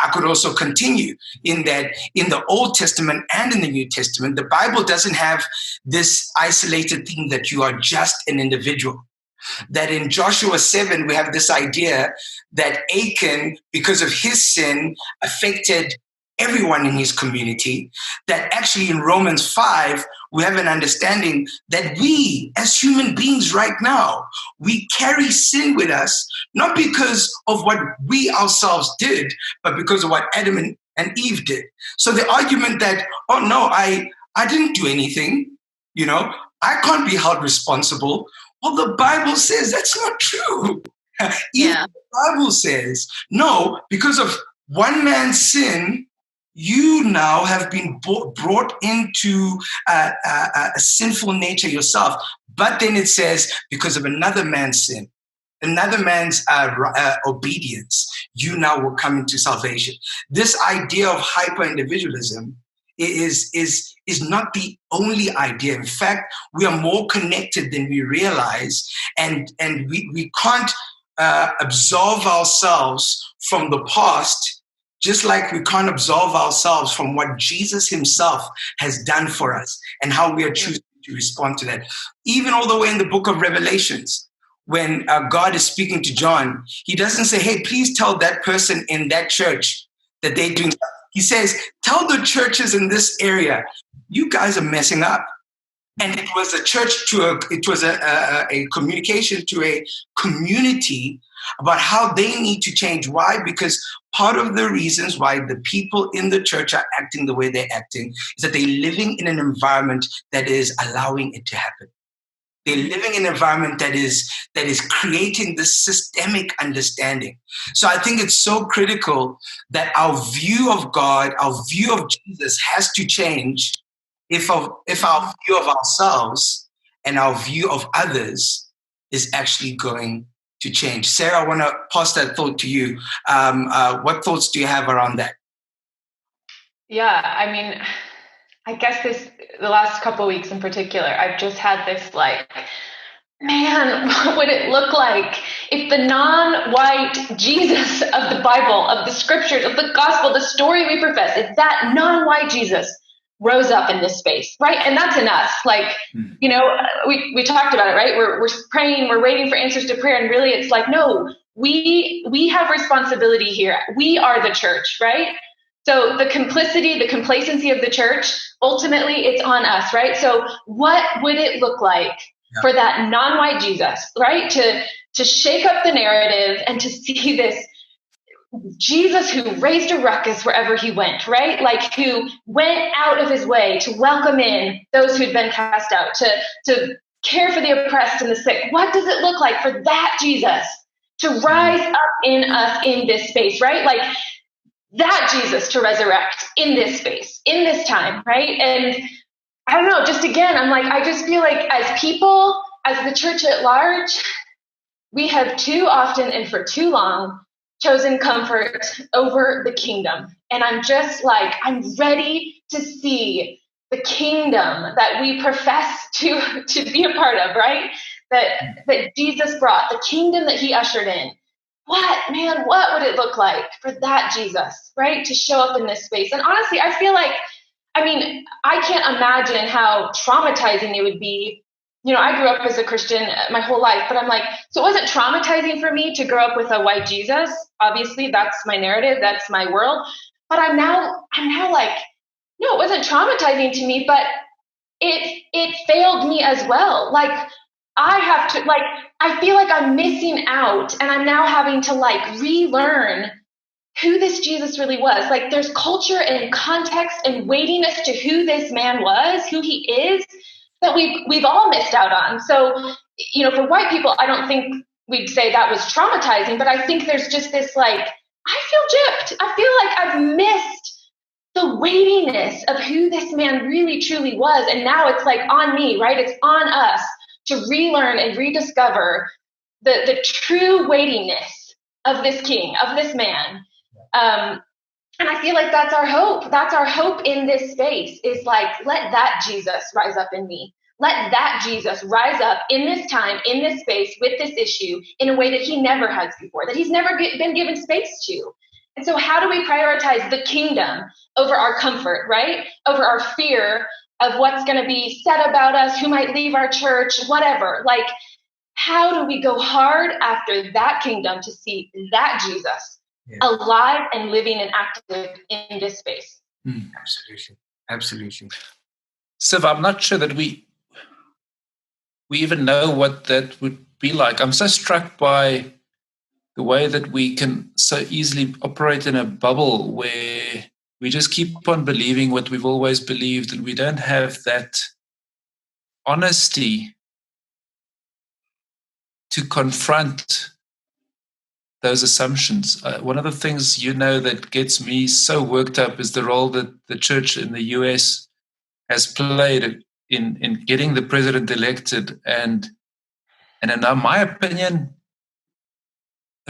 I could also continue in that in the Old Testament and in the New Testament, the Bible doesn't have this isolated thing that you are just an individual. That in Joshua 7, we have this idea that Achan, because of his sin, affected everyone in his community. That actually in Romans 5, we have an understanding that we, as human beings right now, we carry sin with us, not because of what we ourselves did, but because of what Adam and Eve did. So the argument that, oh no, I didn't do anything, I can't be held responsible. Well, the Bible says that's not true. Even the Bible says, no, because of one man's sin, you now have been brought into a sinful nature yourself. But then it says, because of another man's sin, another man's obedience, you now will come into salvation. This idea of hyper-individualism is not the only idea. In fact, we are more connected than we realize, and we can't absolve ourselves from the past Just like we can't absolve ourselves from what Jesus himself has done for us and how we are choosing to respond to that. Even all the way in the book of Revelations, when God is speaking to John, he doesn't say, hey, please tell that person in that church that they're doing. He says, tell the churches in this area, you guys are messing up. And it was a church a communication to a community about how they need to change. Why? Because part of the reasons why the people in the church are acting the way they're acting is that they're living in an environment that is allowing it to happen. They're living in an environment that is creating this systemic understanding. So I think it's so critical that our view of God, our view of Jesus has to change if our view of ourselves and our view of others is actually going to change. Sarah, I want to pass that thought to you. What thoughts do you have around that? Yeah, I mean, I guess the last couple of weeks in particular, I've just had this like, man, what would it look like if the non-white Jesus of the Bible, of the scriptures, of the gospel, the story we profess, if that non-white Jesus rose up in this space, right? And that's in us. Like, you know, we talked about it, right? We're praying, we're waiting for answers to prayer. And really it's like, no, we have responsibility here. We are the church, right? So the complicity, the complacency of the church, ultimately it's on us, right? So what would it look like for that non-white Jesus, right? To shake up the narrative and to see this Jesus who raised a ruckus wherever he went, right? Like who went out of his way to welcome in those who'd been cast out, to care for the oppressed and the sick. What does it look like for that Jesus to rise up in us in this space, right? Like that Jesus to resurrect in this space, in this time, right? And I don't know, just again, I'm like, I just feel like as people, as the church at large, we have too often and for too long chosen comfort over the kingdom. And I'm just like, I'm ready to see the kingdom that we profess to be a part of, right? That Jesus brought, the kingdom that he ushered in. What would it look like for that Jesus, right? To show up in this space. And honestly, I feel like, I mean, I can't imagine how traumatizing it would be. You know, I grew up as a Christian my whole life, but I'm like, so it wasn't traumatizing for me to grow up with a white Jesus. Obviously, that's my narrative. That's my world. But I'm now like, no, it wasn't traumatizing to me, but it failed me as well. Like, I have to, like, I feel like I'm missing out and I'm now having to like relearn who this Jesus really was. Like there's culture and context and weightiness to who this man was, who he is, that we've all missed out on. So, you know, for white people, I don't think we'd say that was traumatizing, but I think there's just this like, I feel gypped. I feel like I've missed the weightiness of who this man really truly was. And now it's like on me, right? It's on us to relearn and rediscover the true weightiness of this king, of this man. And I feel like that's our hope. That's our hope in this space is like, let that Jesus rise up in me. Let that Jesus rise up in this time, in this space, with this issue in a way that he never has before, that he's never been given space to. And so how do we prioritize the kingdom over our comfort, right? Over our fear of what's going to be said about us, who might leave our church, whatever. Like, how do we go hard after that kingdom to see that Jesus alive and living and active in this space? Absolutely. Siv, I'm not sure that we even know what that would be like. I'm so struck by the way that we can so easily operate in a bubble where we just keep on believing what we've always believed, and we don't have that honesty to confront those assumptions. One of the things, you know, that gets me so worked up is the role that the church in the US has played in getting the president elected, and in my opinion,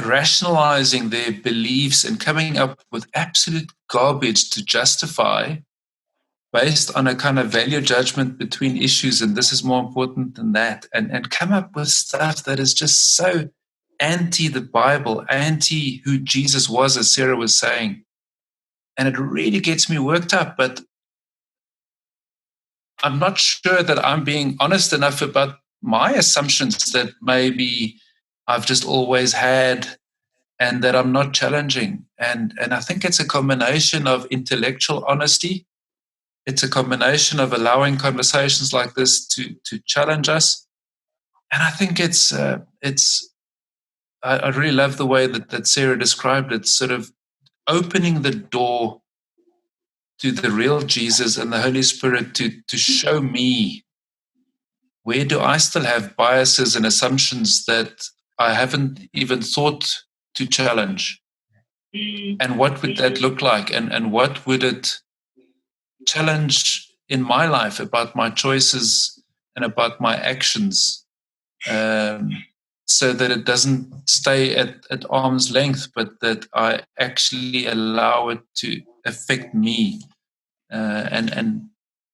rationalizing their beliefs and coming up with absolute garbage to justify based on a kind of value judgment between issues, and this is more important than that, and come up with stuff that is just so anti the Bible, anti who Jesus was, as Sarah was saying. and it really gets me worked up. But I'm not sure that I'm being honest enough about my assumptions that maybe I've just always had and that I'm not challenging. And I think it's a combination of intellectual honesty. It's a combination of allowing conversations like this to challenge us. And I think I really love the way that Sarah described it, sort of opening the door to the real Jesus and the Holy Spirit to show me where do I still have biases and assumptions that I haven't even thought to challenge. And what would that look like? And what would it challenge in my life about my choices and about my actions, so that it doesn't stay at arm's length, but that I actually allow it to affect me. And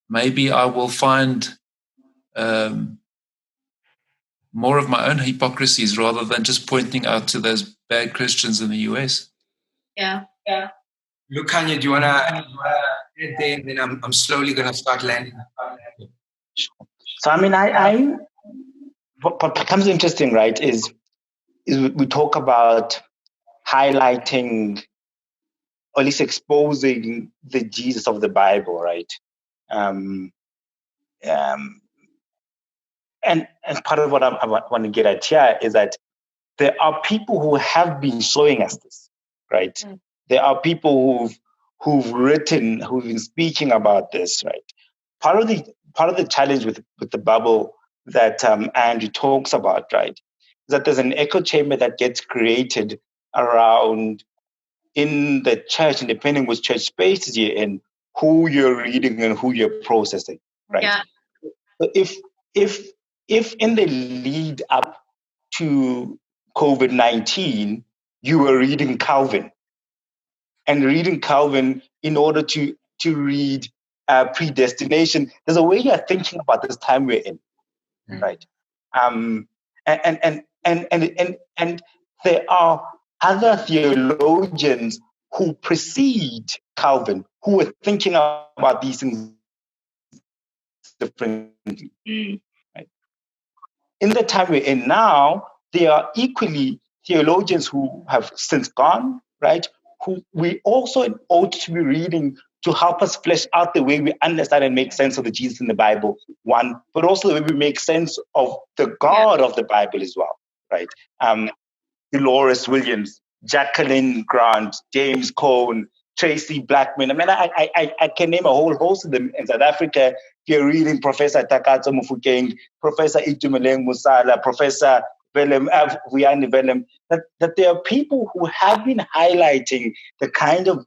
maybe I will find more of my own hypocrisies rather than just pointing out to those bad Christians in the US. Yeah. Look, Kanye, do you want to add there? And then I'm slowly going to start landing. So, I mean, what becomes interesting, right, is we talk about highlighting, or at least exposing the Jesus of the Bible, right? And part of what I want to get at here is that there are people who have been showing us this, right? Mm. There are people who've written, who've been speaking about this, right? Part of the challenge with the bubble that Andrew talks about, right, is that there's an echo chamber that gets created around in the church, and depending which church spaces you're in, who you're reading and who you're processing, right? Yeah. So if in the lead up to COVID-19, you were reading Calvin, and reading Calvin in order to read predestination, there's a way you're thinking about this time we're in, right? And there are other theologians who precede Calvin who were thinking about these things differently. Right? In the time we're in now, there are equally theologians who have since gone, right? Who we also ought to be reading to help us flesh out the way we understand and make sense of the Jesus in the Bible, one, but also the way we make sense of the God of the Bible as well, right? Dolores Williams, Jacqueline Grant, James Cone, Tracy Blackman. I mean, I can name a whole host of them in South Africa. You're reading Professor Takatso Mufokeng, Professor Itumeleng Musala, Professor Vuyani Velem, that there are people who have been highlighting the kind of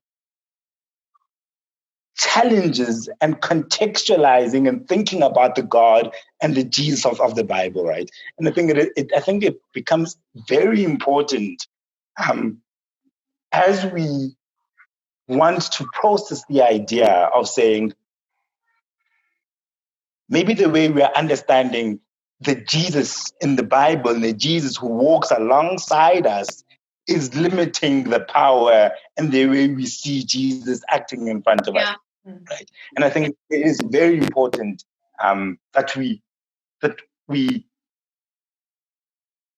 challenges and contextualizing and thinking about the God and the Jesus of the Bible, right? And I think it becomes very important as we want to process the idea of saying maybe the way we are understanding the Jesus in the Bible and the Jesus who walks alongside us is limiting the power and the way we see Jesus acting in front of us. Right. And I think it is very important that we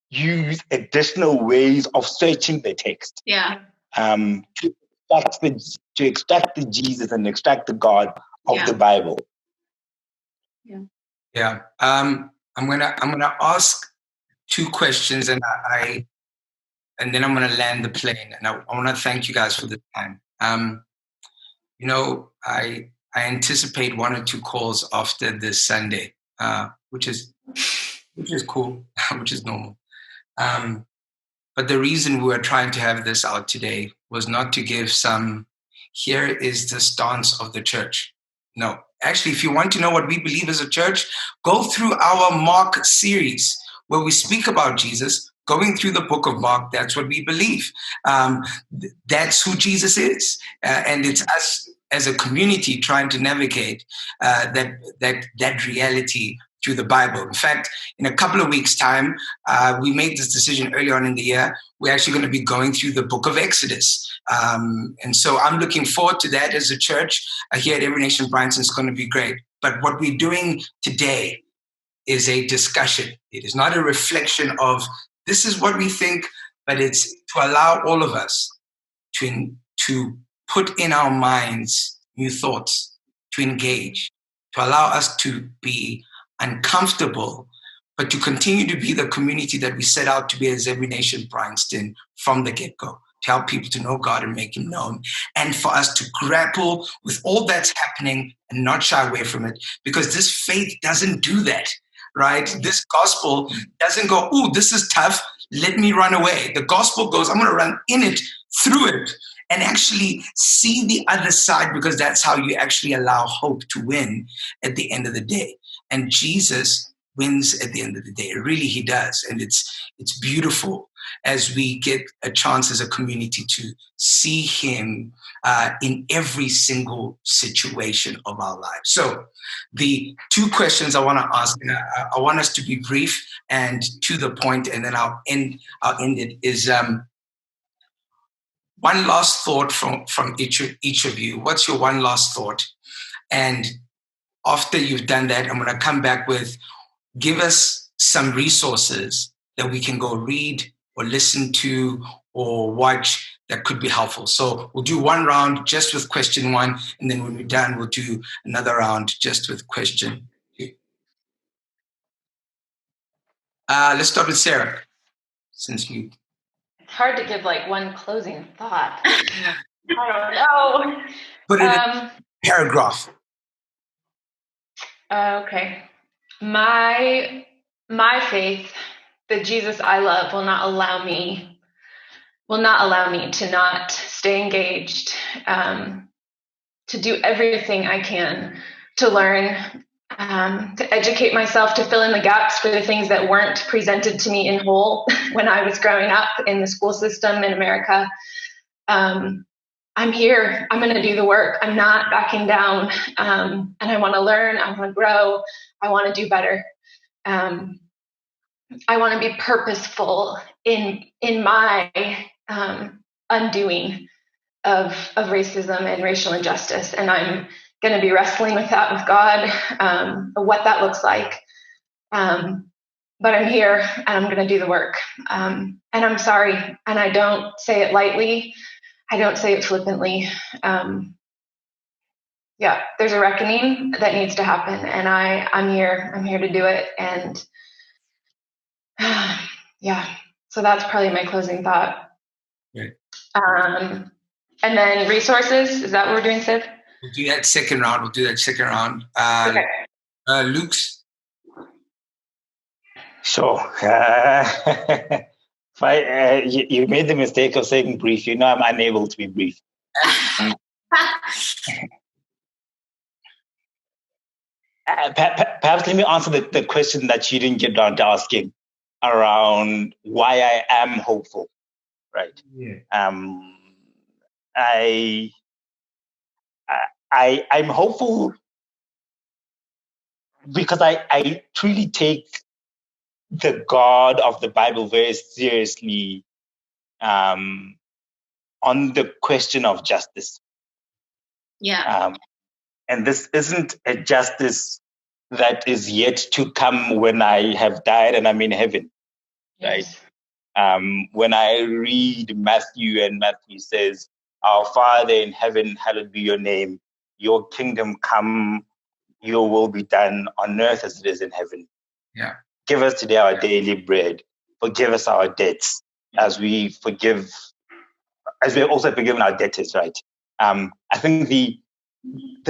use additional ways of searching the text. Yeah. To extract the Jesus and extract the God of the Bible. Yeah. Yeah. I'm gonna ask two questions, and then I'm gonna land the plane. And I want to thank you guys for the time. I anticipate one or two calls after this Sunday, which is cool, which is normal. But the reason we were trying to have this out today was not to give here is the stance of the church. No, actually, if you want to know what we believe as a church, go through our Mark series where we speak about Jesus. Going through the book of Mark, that's what we believe. That's who Jesus is. And it's us as a community trying to navigate that reality through the Bible. In fact, in a couple of weeks' time, we made this decision early on in the year. We're actually going to be going through the book of Exodus And so I'm looking forward to that as a church. Here at Every Nation Bryanston is going to be great. But what we're doing today is a discussion. It is not a reflection of this is what we think, but it's to allow all of us to put in our minds new thoughts, to engage, to allow us to be uncomfortable, but to continue to be the community that we set out to be as Every Nation Bryanston from the get-go, to help people to know God and make him known, and for us to grapple with all that's happening and not shy away from it, because this faith doesn't do that, right? This gospel doesn't go, ooh, this is tough, let me run away. The gospel goes, I'm going to run in it, through it, and actually see the other side, because that's how you actually allow hope to win at the end of the day. And Jesus wins at the end of the day. Really, he does. And it's beautiful as we get a chance as a community to see him in every single situation of our lives. So the two questions I want to ask, and I want us to be brief and to the point, and then I'll end it, is one last thought from each of you. What's your one last thought? And after you've done that, I'm going to come back with, give us some resources that we can go read or listen to or watch that could be helpful. So we'll do one round just with question one, and then when we're done, we'll do another round just with question two. Let's start with Sarah, since you... It's hard to give like one closing thought. I don't know. Put it in a paragraph. Okay. My faith that Jesus I love will not allow me to not stay engaged, to do everything I can to learn, to educate myself, to fill in the gaps for the things that weren't presented to me in whole when I was growing up in the school system in America. I'm here. I'm going to do the work. I'm not backing down. And I want to learn. I want to grow. I want to do better. I want to be purposeful in my undoing of racism and racial injustice. And I'm going to be wrestling with that with God, what that looks like. But I'm here and I'm going to do the work. And I'm sorry. And I don't say it lightly. I don't say it flippantly. Yeah, there's a reckoning that needs to happen. And I'm here to do it. And yeah, so that's probably my closing thought. Right. And then resources, is that what we're doing, Sid? We'll do that second round. Okay. Luke's. So, you made the mistake of saying brief. You know I'm unable to be brief. Perhaps let me answer the question that you didn't get around to asking around why I am hopeful, right? Yeah. I'm hopeful because I truly take the God of the Bible very seriously on the question of justice. Yeah. And this isn't a justice that is yet to come when I have died and I'm in heaven, Yes. right? When I read Matthew and Matthew says, "Our Father in heaven, hallowed be your name. Your kingdom come, your will be done on earth as it is in heaven. Yeah. Give us today our daily bread. Forgive us our debts as we have also forgiven our debtors," right? I think the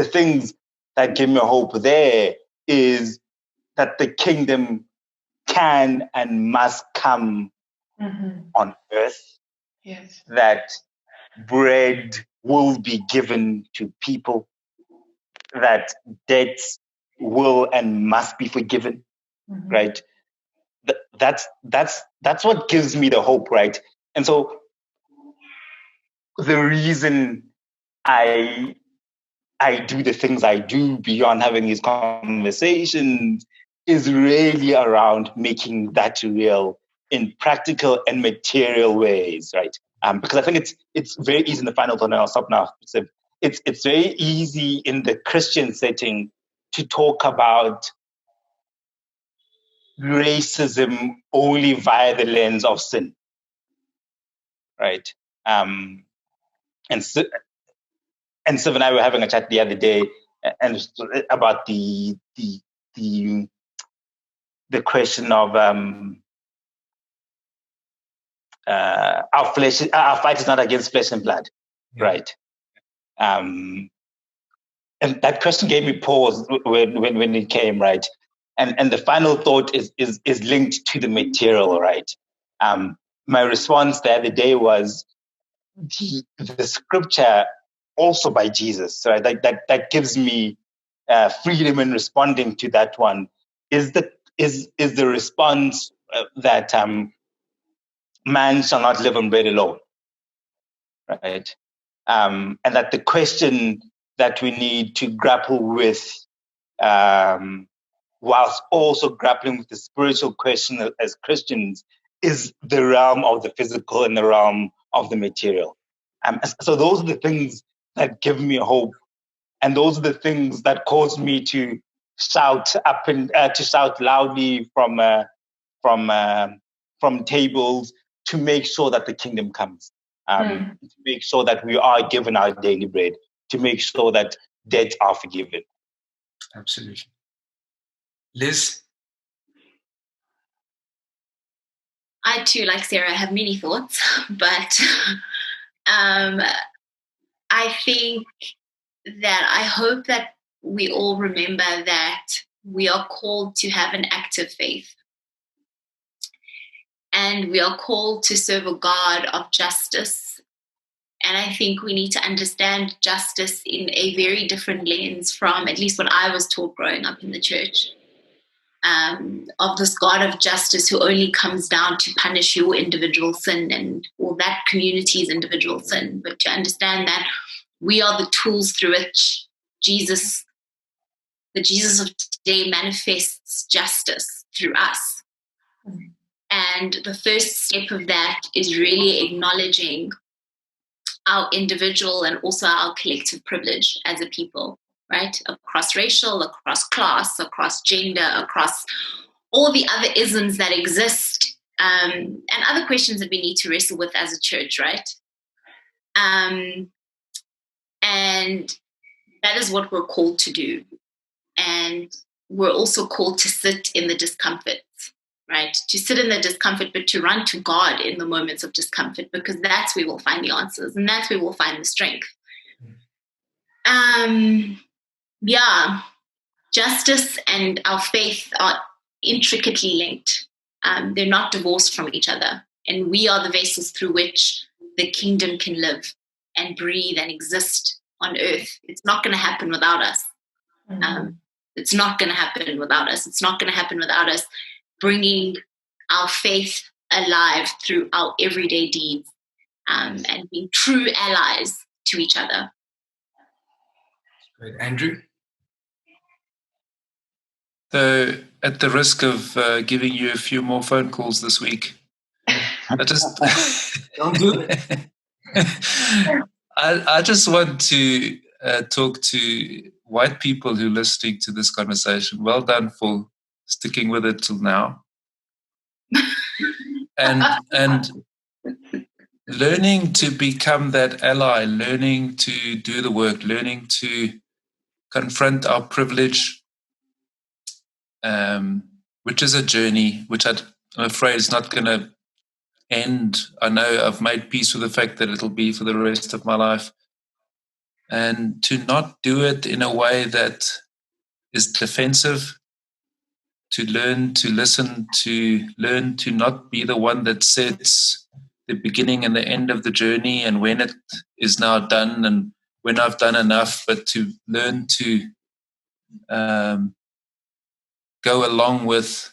things that give me hope there is that the kingdom can and must come on earth. Yes. That bread will be given to people, that debts will and must be forgiven, right? That's what gives me the hope, right? And so the reason I do the things I do beyond having these conversations is really around making that real in practical and material ways, right? Because I think it's very easy in the final thought, and I'll stop now. It's very easy in the Christian setting to talk about racism only via the lens of sin, right? And Siv and I were having a chat the other day, and about the question of our fight is not against flesh and blood, right? And that question gave me pause when it came, right? And the final thought is linked to the material, right? My response the other day was the scripture, also by Jesus, right? That gives me freedom in responding to that one. Is the response that man shall not live on bread alone, right? And that the question that we need to grapple with, whilst also grappling with the spiritual question as Christians, is the realm of the physical and the realm of the material. So those are the things that give me hope, and those are the things that cause me to shout up and to shout loudly from tables, to make sure that the kingdom comes, to make sure that we are given our daily bread, to make sure that debts are forgiven. Absolutely. Liz? I too, like Sarah, have many thoughts, but I think that I hope that we all remember that we are called to have an active faith. And we are called to serve a God of justice. And I think we need to understand justice in a very different lens from at least what I was taught growing up in the church. Of this God of justice who only comes down to punish your individual sin or that community's individual sin, but to understand that we are the tools through which the Jesus of today manifests justice through us. And the first step of that is really acknowledging our individual and also our collective privilege as a people, right? Across racial, across class, across gender, across all the other isms that exist, and other questions that we need to wrestle with as a church, right? And that is what we're called to do. And we're also called to sit in the discomfort, right? To sit in the discomfort, but to run to God in the moments of discomfort, because that's where we'll find the answers and that's where we'll find the strength. Justice and our faith are intricately linked. They're not divorced from each other. And we are the vessels through which the kingdom can live and breathe and exist on earth. It's not going to happen without us. It's not going to happen without us. It's not going to happen without us bringing our faith alive through our everyday deeds, and being true allies to each other. Great. Andrew? So, at the risk of giving you a few more phone calls this week, I just Don't do it. I just want to talk to white people who are listening to this conversation. Well done for sticking with it till now, and learning to become that ally, learning to do the work, learning to confront our privilege, which is a journey, which I'm afraid is not going to end. I know I've made peace with the fact that it'll be for the rest of my life. And to not do it in a way that is defensive, to learn to listen, to learn to not be the one that sets the beginning and the end of the journey and when it is now done and when I've done enough, but to learn to go along with.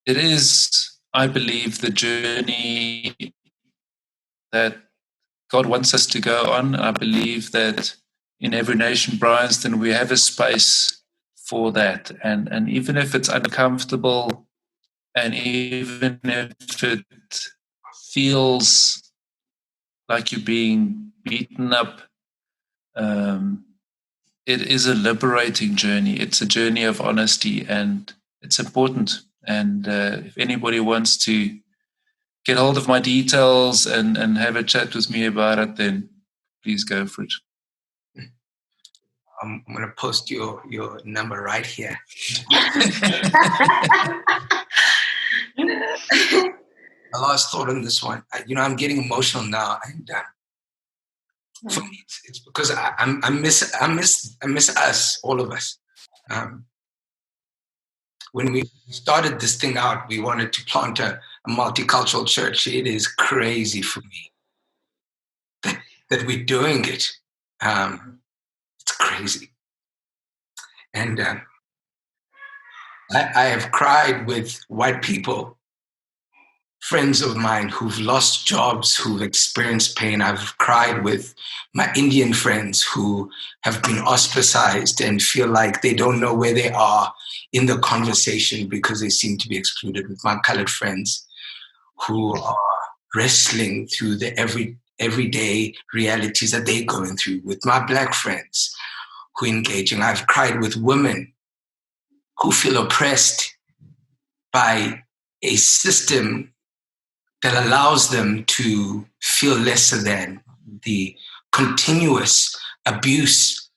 It is, I believe, the journey that God wants us to go on. I believe that in Every Nation Bryanston, we have a space for that. And even if it's uncomfortable, and even if it feels like you're being beaten up, it is a liberating journey. It's a journey of honesty, and it's important. And if anybody wants to get hold of my details and have a chat with me about it, then please go for it. I'm going to post your number right here. A last thought on this one. I'm getting emotional now, and for me, it's because I miss us, all of us. When we started this thing out, we wanted to plant a multicultural church. It is crazy for me that we're doing it. It's crazy. And I have cried with white people, friends of mine who've lost jobs, who've experienced pain. I've cried with my Indian friends who have been ostracized and feel like they don't know where they are in the conversation because they seem to be excluded, with my colored friends who are wrestling through the everyday realities that they're going through, with my black friends who are engaging. I've cried with women who feel oppressed by a system that allows them to feel lesser than, the continuous abuse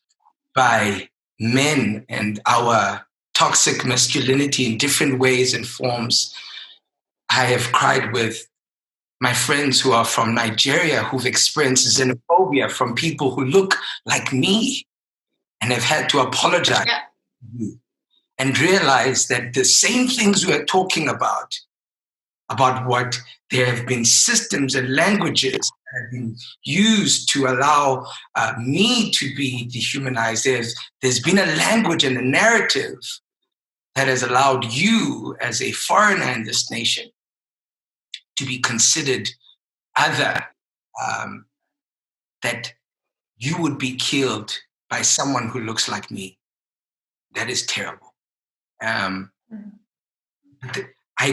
by men and our toxic masculinity in different ways and forms. I have cried with my friends who are from Nigeria who've experienced xenophobia from people who look like me and have had to apologize and realize that the same things we are talking about what there have been systems and languages that have been used to allow me to be dehumanized. There's been a language and a narrative that has allowed you as a foreigner in this nation to be considered other, that you would be killed by someone who looks like me. That is terrible. I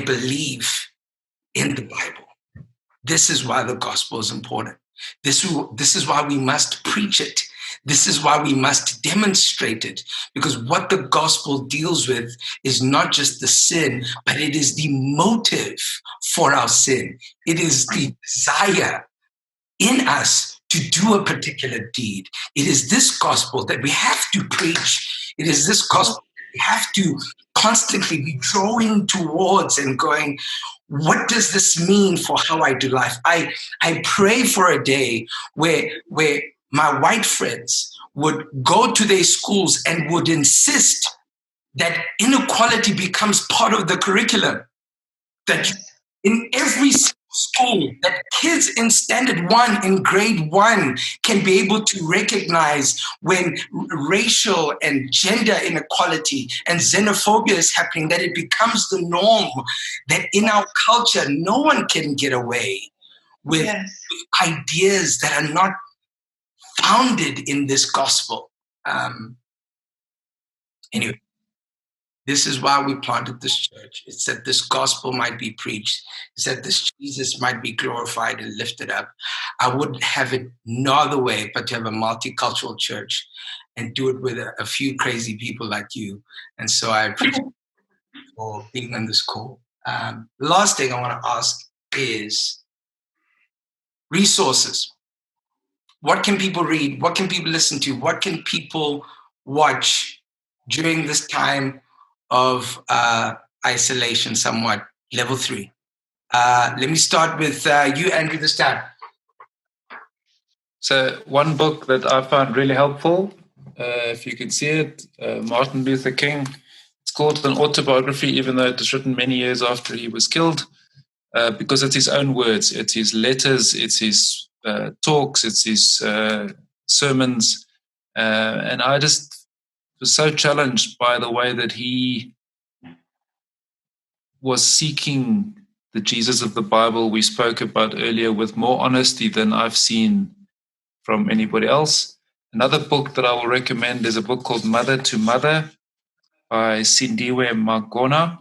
believe in the Bible. This is why the gospel is important. This is why we must preach it. This is why we must demonstrate it, because what the gospel deals with is not just the sin, but it is the motive for our sin. It is the desire in us to do a particular deed. It is this gospel that we have to preach. It is this gospel that we have to constantly be drawing towards and going, what does this mean for how I do life? I pray for a day where my white friends would go to their schools and would insist that inequality becomes part of the curriculum. That in every school, that kids in standard 1, in grade 1, can be able to recognize when racial and gender inequality and xenophobia is happening, that it becomes the norm, that in our culture, no one can get away with ideas that are not founded in this gospel. Anyway, this is why we planted this church. It's that this gospel might be preached. It's that this Jesus might be glorified and lifted up. I wouldn't have it no other way but to have a multicultural church and do it with a few crazy people like you. And so I appreciate you for being on this call. The last thing I want to ask is resources. What can people read? What can people listen to? What can people watch during this time of isolation, somewhat, level 3? Let me start with you, Andrew, this time. So one book that I found really helpful, if you can see it, Martin Luther King. It's called an autobiography, even though it was written many years after he was killed, because it's his own words. It's his letters, it's his talks, it's his sermons. And I just was so challenged by the way that he was seeking the Jesus of the Bible we spoke about earlier with more honesty than I've seen from anybody else. Another book that I will recommend is a book called Mother to Mother by Sindiwe Magona.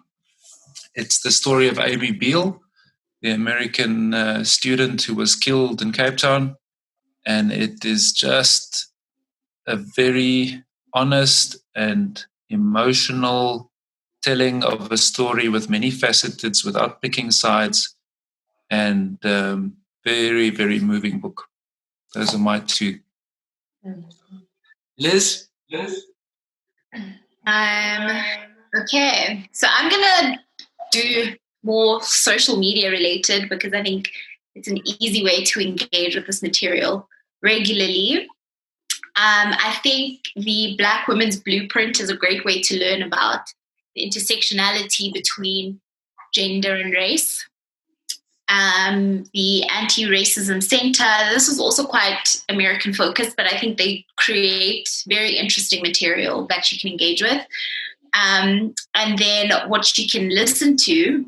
It's the story of Amy Beale, the American student who was killed in Cape Town. And it is just a very honest and emotional telling of a story with many facets, without picking sides, and very, very moving book. Those are my two. Liz? Okay, so I'm gonna do more social media related because I think it's an easy way to engage with this material regularly. I think the Black Women's Blueprint is a great way to learn about the intersectionality between gender and race. The Anti-Racism Center, this is also quite American focused, but I think they create very interesting material that you can engage with. And then what you can listen to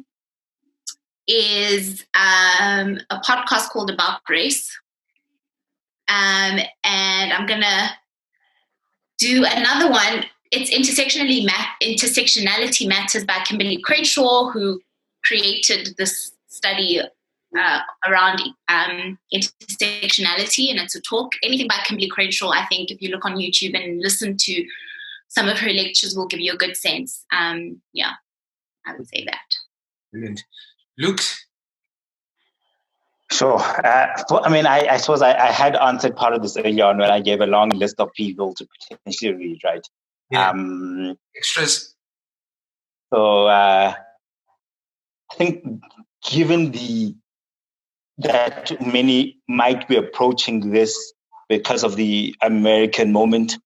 is a podcast called About Race. And I'm going to do another one. It's Intersectionality Matters by Kimberly Crenshaw, who created this study around intersectionality, and it's a talk. Anything by Kimberly Crenshaw, I think, if you look on YouTube and listen to some of her lectures, will give you a good sense. Yeah, I would say that. Brilliant. Luke? Sure. I suppose I had answered part of this earlier on when I gave a long list of people to potentially read, right? Yeah. Extras. So I think given that many might be approaching this because of the American moment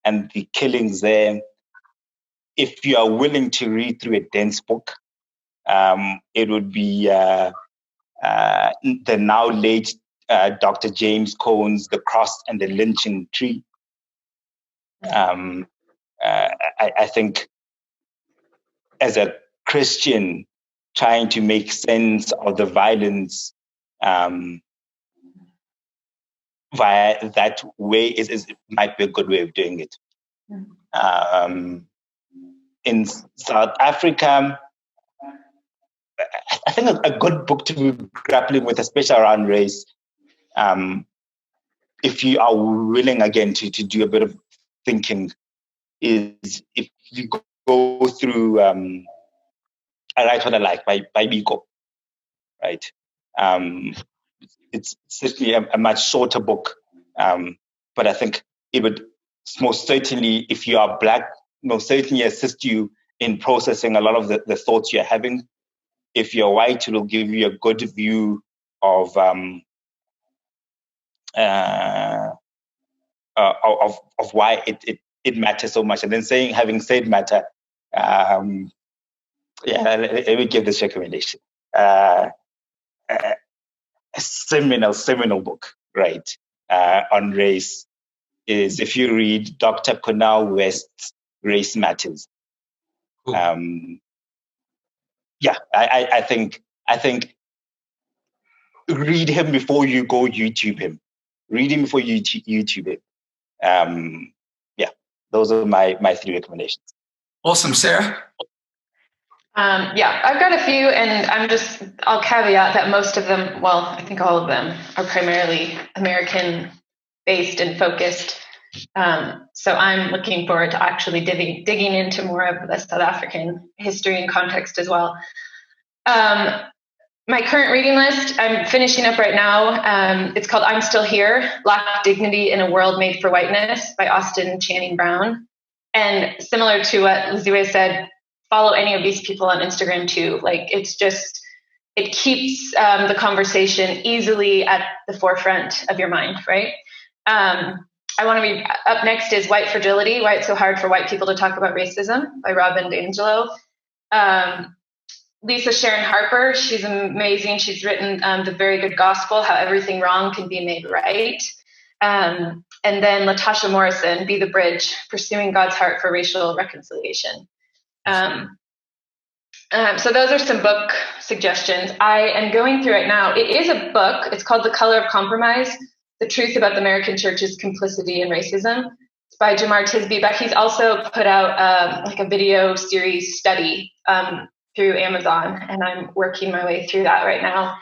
and the killings there, if you are willing to read through a dense book, it would be the now late Dr. James Cone's The Cross and the Lynching Tree. I think as a Christian trying to make sense of the violence via that way might be a good way of doing it. In South Africa, I think a good book to be grappling with, especially around race, if you are willing, again, to do a bit of thinking, is if you go through I Write What I Like by Biko, right? It's certainly a much shorter book, but I think it would most certainly, if you are Black, most certainly assist you in processing a lot of the thoughts you're having. If you're white, it will give you a good view of why it matters so much. And then having said matter, let me give this recommendation. A seminal book, right, on race is if you read Dr. Cornel West's Race Matters. Cool. I think read him before you go YouTube him. Read him before you YouTube him. Those are my three recommendations. Awesome. Sarah? I've got a few, and I'll caveat that most of them, well, I think all of them, are primarily American-based and focused. So I'm looking forward to actually digging into more of the South African history and context as well. My current reading list, I'm finishing up right now. It's called I'm Still Here, Black Dignity in a World Made for Whiteness by Austin Channing Brown. And similar to what Liziwe said, follow any of these people on Instagram too. Like, it keeps the conversation easily at the forefront of your mind, right? I want to read, up next is White Fragility, Why It's So Hard for White People to Talk About Racism by Robin DiAngelo. Lisa Sharon Harper, she's amazing. She's written The Very Good Gospel, How Everything Wrong Can Be Made Right. And then Latasha Morrison, Be the Bridge, Pursuing God's Heart for Racial Reconciliation. So those are some book suggestions. I am going through right now. It is a book. It's called The Color of Compromise, The Truth About the American Church's Complicity in Racism. It's by Jamar Tisby, but he's also put out like a video series study through Amazon, and I'm working my way through that right now.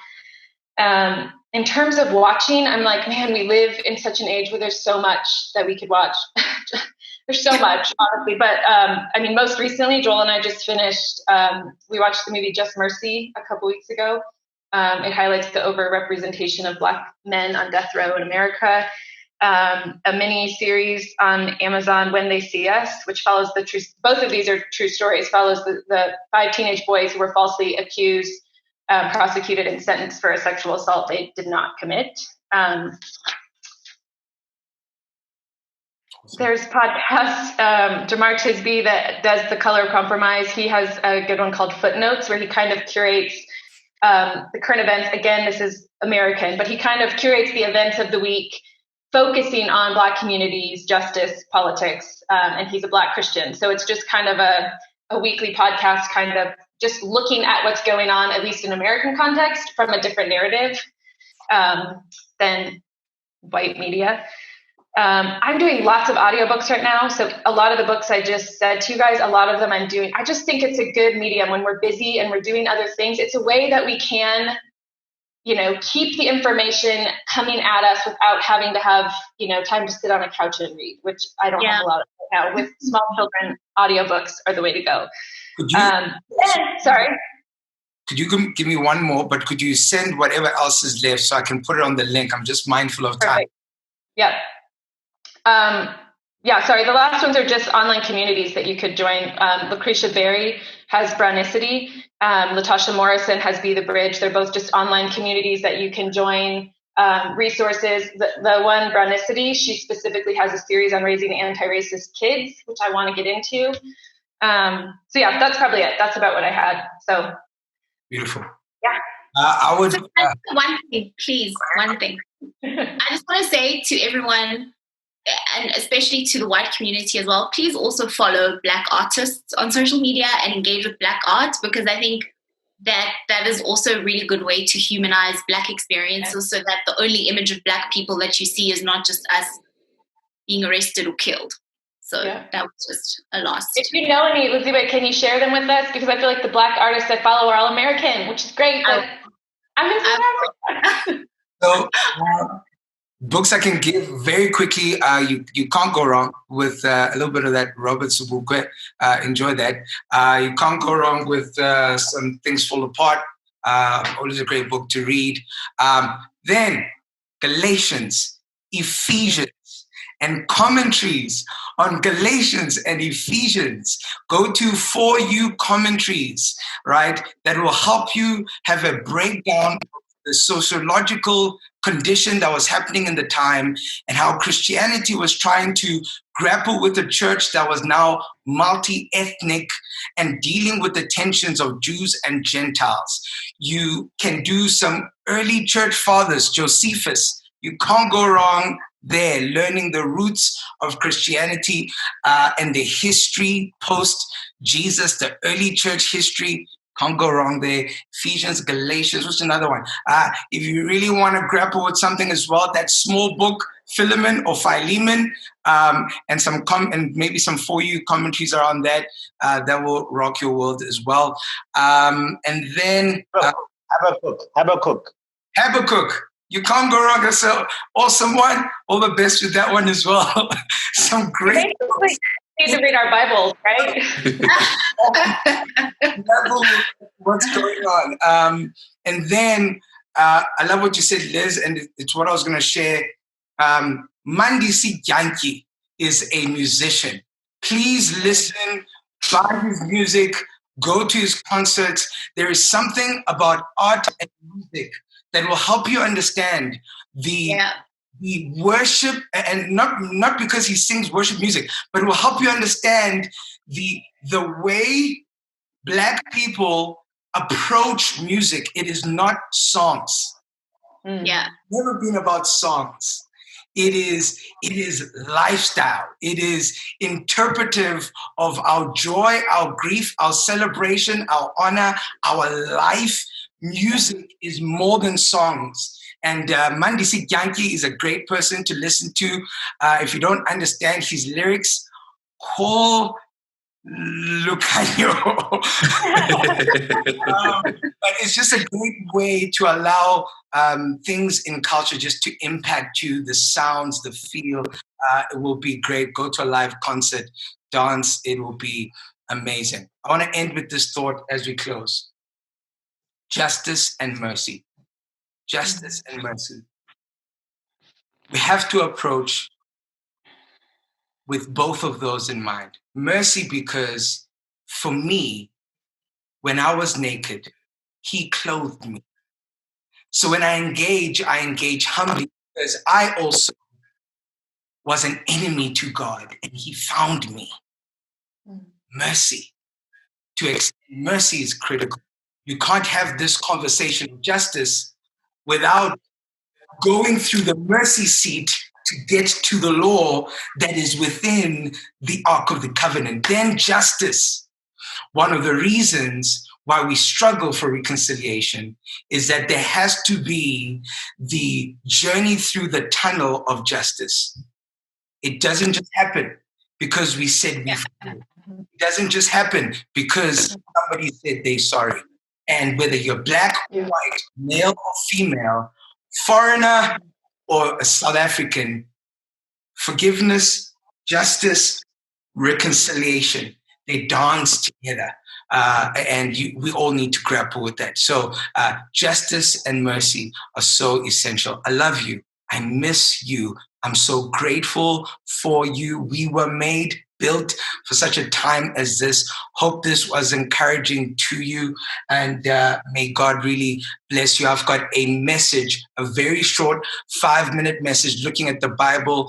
In terms of watching, I'm like, man, we live in such an age where there's so much that we could watch. There's so much, honestly. But I mean, most recently, Joel and I just finished, we watched the movie Just Mercy a couple weeks ago. It highlights the overrepresentation of Black men on death row in America. A mini series on Amazon, When They See Us, which follows the true, both of these are true stories, follows the 5 teenage boys who were falsely accused, prosecuted, and sentenced for a sexual assault they did not commit. There's podcasts, Jamar Tisby that does The Color of Compromise. He has a good one called Footnotes, where he kind of curates the current events. Again, this is American, but he kind of curates the events of the week, focusing on Black communities, justice, politics, and he's a Black Christian. So it's just kind of a weekly podcast, kind of just looking at what's going on, at least in American context, from a different narrative than white media. I'm doing lots of audiobooks right now. So a lot of the books I just said to you guys, a lot of them I'm doing. I just think it's a good medium when we're busy and we're doing other things. It's a way that we can, keep the information coming at us without having to have, time to sit on a couch and read, which I don't have a lot of right now. With small children, audiobooks are the way to go. Sorry. Could you give me one more, but could you send whatever else is left so I can put it on the link? I'm just mindful of time. Perfect. Yeah. Sorry. The last ones are just online communities that you could join. Lucretia Berry has Bryanston. Latasha Morrison has Be the Bridge. They're both just online communities that you can join. Resources. The one Bryanston, she specifically has a series on raising anti-racist kids, which I want to get into. That's probably it. That's about what I had. So beautiful. Yeah. I would. One thing, please. One thing. I just want to say to everyone, and especially to the white community as well, please also follow Black artists on social media and engage with Black art, because I think that is also a really good way to humanize Black experiences, so that the only image of Black people that you see is not just us being arrested or killed. So that was just a loss. If you know any, Elizabeth, can you share them with us? Because I feel like the Black artists I follow are all American, which is great. But I'm in South Africa. So, books I can give very quickly. You can't go wrong with a little bit of that Robert Sobukwe. Enjoy that. You can't go wrong with Some Things Fall Apart. Always a great book to read. Then Galatians, Ephesians, and commentaries on Galatians and Ephesians. Go to For You commentaries, right? That will help you have a breakdown of the sociological condition that was happening in the time, and how Christianity was trying to grapple with a church that was now multi-ethnic and dealing with the tensions of Jews and Gentiles. You can do some early church fathers, Josephus. You can't go wrong there, learning the roots of Christianity and the history post-Jesus, the early church history. Can't go wrong there. Ephesians, Galatians, what's another one? If you really want to grapple with something as well, that small book, Philemon or Philemon, and maybe some For You commentaries are on that. That will rock your world as well. And then Habakkuk. You can't go wrong. That's an awesome one. All the best with that one as well. Some great. We need to read our Bibles, right? What's going on? And then I love what you said, Liz, and it's what I was going to share. Mandisi Yankee is a musician. Please listen, buy his music, go to his concerts. There is something about art and music that will help you understand the worship, and not because he sings worship music, but it will help you understand the way Black people approach music. It is not songs. Yeah. Never been about songs. It is lifestyle. It is interpretive of our joy, our grief, our celebration, our honor, our life. Music is more than songs. And Mandisi Yankee is a great person to listen to. If you don't understand his lyrics, call Lucayo. But it's just a great way to allow things in culture just to impact you, the sounds, the feel. It will be great. Go to a live concert, dance. It will be amazing. I want to end with this thought as we close. Justice and mercy. Justice and mercy. We have to approach with both of those in mind. Mercy, because for me, when I was naked, he clothed me. So when I engage humbly because I also was an enemy to God and he found me. Mercy. To extend mercy is critical. You can't have this conversation of justice without going through the mercy seat to get to the law that is within the Ark of the Covenant. Then justice. One of the reasons why we struggle for reconciliation is that there has to be the journey through the tunnel of justice. It doesn't just happen because we said we forgive. It doesn't just happen because somebody said they're sorry. And whether you're black or white, male or female, foreigner or a South African, forgiveness, justice, reconciliation, they dance together. We all need to grapple with that. So justice and mercy are so essential. I love you. I miss you. I'm so grateful for you. We were made, built for such a time as this. Hope this was encouraging to you, and may God really bless you. I've got a message, a very short 5-minute message looking at the Bible,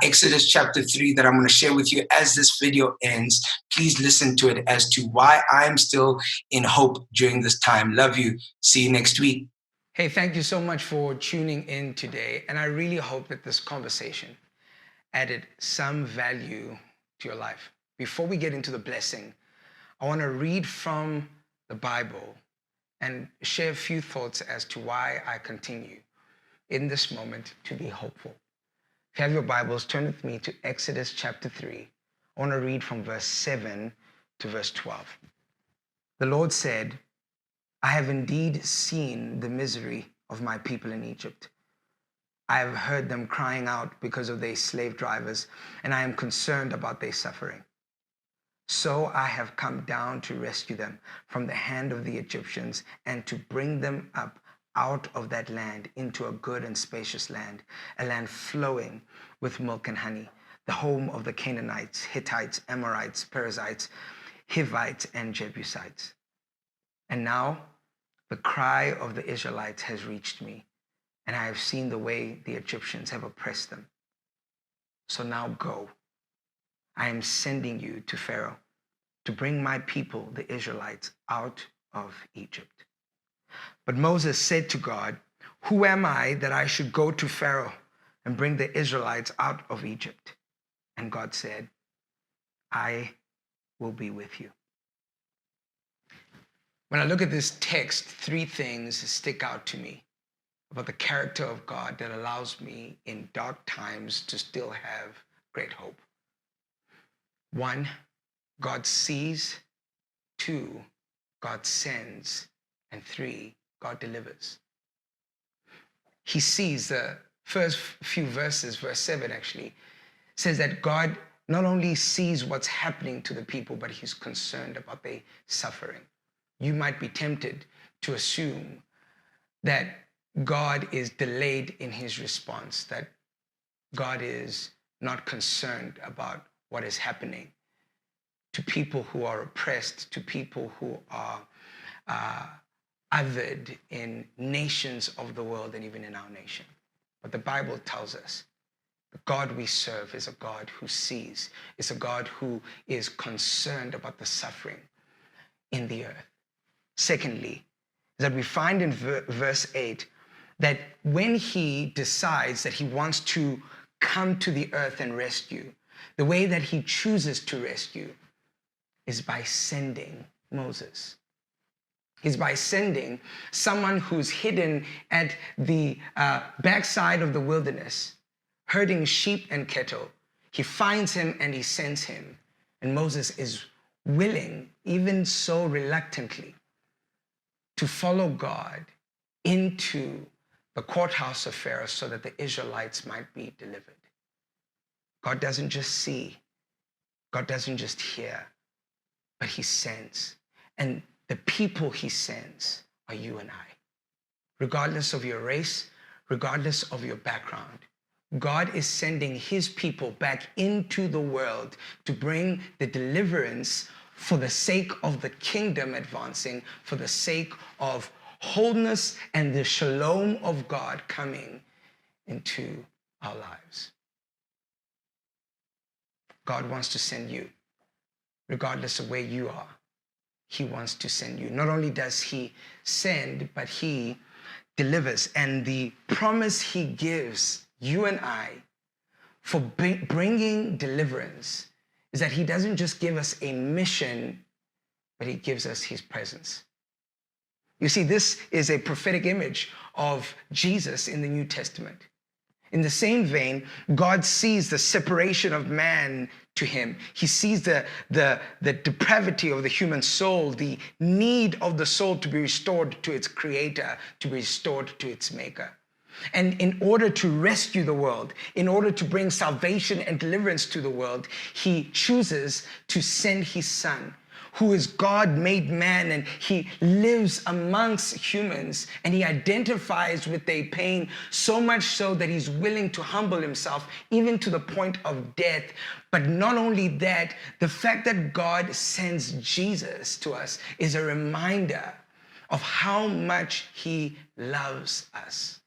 Exodus chapter 3, that I'm going to share with you as this video ends. Please listen to it as to why I'm still in hope during this time. Love you. See you next week. Hey, thank you so much for tuning in today. And I really hope that this conversation added some value to your life. Before we get into the blessing, I want to read from the Bible and share a few thoughts as to why I continue in this moment to be hopeful. If you have your Bibles, turn with me to Exodus chapter 3. I want to read from verse 7 to verse 12. The Lord said, I have indeed seen the misery of my people in Egypt. I have heard them crying out because of their slave drivers, and I am concerned about their suffering. So I have come down to rescue them from the hand of the Egyptians and to bring them up out of that land into a good and spacious land, a land flowing with milk and honey, the home of the Canaanites, Hittites, Amorites, Perizzites, Hivites, and Jebusites. And now the cry of the Israelites has reached me, and I have seen the way the Egyptians have oppressed them. So now go. I am sending you to Pharaoh to bring my people, the Israelites, out of Egypt. But Moses said to God, who am I that I should go to Pharaoh and bring the Israelites out of Egypt? And God said, I will be with you. When I look at this text, 3 things stick out to me about the character of God that allows me in dark times to still have great hope. 1, God sees. 2, God sends. And 3, God delivers. He sees. The first few verses, verse 7 actually, says that God not only sees what's happening to the people, but he's concerned about their suffering. You might be tempted to assume that God is delayed in his response, that God is not concerned about what is happening to people who are oppressed, to people who are othered in nations of the world and even in our nation. But the Bible tells us the God we serve is a God who sees, is a God who is concerned about the suffering in the earth. Secondly, is that we find in verse 8 that when he decides that he wants to come to the earth and rescue, the way that he chooses to rescue is by sending Moses. Is by sending someone who's hidden at the backside of the wilderness, herding sheep and cattle. He finds him and he sends him. And Moses is willing, even so reluctantly, to follow God into the courthouse of Pharaoh so that the Israelites might be delivered. God doesn't just see, God doesn't just hear, but he sends. And the people he sends are you and I. Regardless of your race, regardless of your background, God is sending his people back into the world to bring the deliverance for the sake of the kingdom advancing, for the sake of wholeness and the shalom of God coming into our lives. God wants to send you, regardless of where you are. He wants to send you. Not only does he send, but he delivers. And the promise he gives you and I for bringing deliverance is that he doesn't just give us a mission, but he gives us his presence. You see, this is a prophetic image of Jesus in the New Testament. In the same vein, God sees the separation of man to him. He sees the depravity of the human soul, the need of the soul to be restored to its creator, to be restored to its maker. And in order to rescue the world, in order to bring salvation and deliverance to the world, he chooses to send his son, who is God made man, and he lives amongst humans, and he identifies with their pain so much so that he's willing to humble himself even to the point of death. But not only that, the fact that God sends Jesus to us is a reminder of how much he loves us.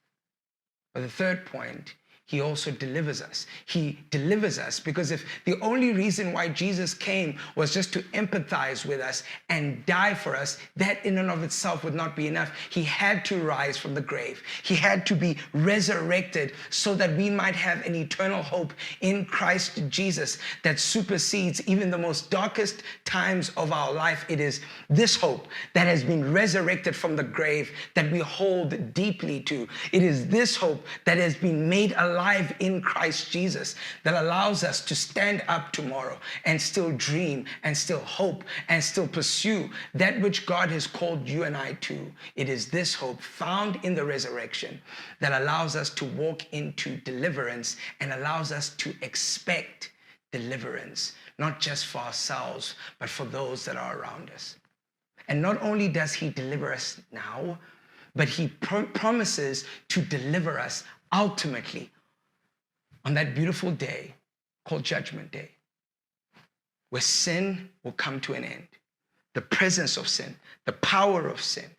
But the third point, he also delivers us. He delivers us because if the only reason why Jesus came was just to empathize with us and die for us, that in and of itself would not be enough. He had to rise from the grave. He had to be resurrected so that we might have an eternal hope in Christ Jesus that supersedes even the most darkest times of our life. It is this hope that has been resurrected from the grave that we hold deeply to. It is this hope that has been made alive in Christ Jesus that allows us to stand up tomorrow and still dream and still hope and still pursue that which God has called you and I to. It is this hope found in the resurrection that allows us to walk into deliverance and allows us to expect deliverance, not just for ourselves, but for those that are around us. And not only does he deliver us now, but he promises to deliver us ultimately on that beautiful day called Judgment Day, where sin will come to an end. The presence of sin, the power of sin,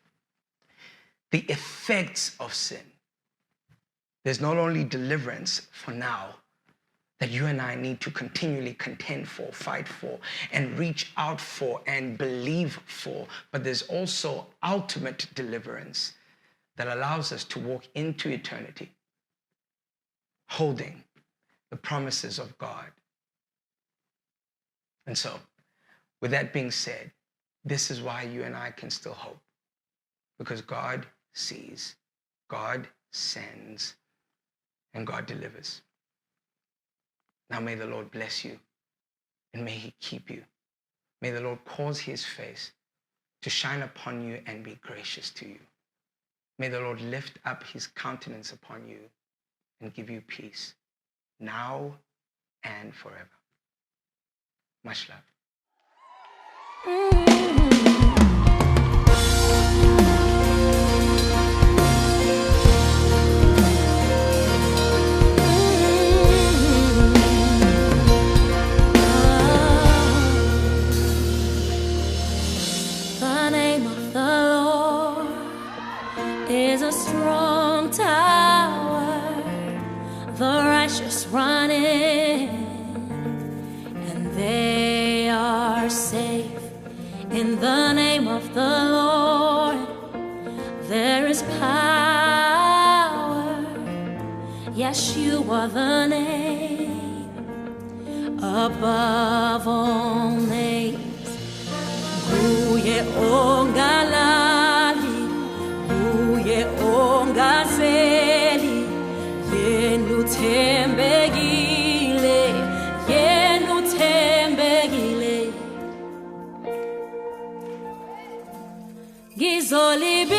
the effects of sin. There's not only deliverance for now that you and I need to continually contend for, fight for, and reach out for, and believe for, but there's also ultimate deliverance that allows us to walk into eternity, holding the promises of God. And so, with that being said, this is why you and I can still hope. Because God sees, God sends, and God delivers. Now may the Lord bless you, and may he keep you. May the Lord cause his face to shine upon you and be gracious to you. May the Lord lift up his countenance upon you and give you peace, now and forever. Much love. The name of the Lord is a strong tower. The righteous run in, and they are safe. In the name of the Lord, there is power. Yes, you are the name above all names. Uye ongalali, uye ongazeli, yenu tembegile, yenu tembegile. izolibi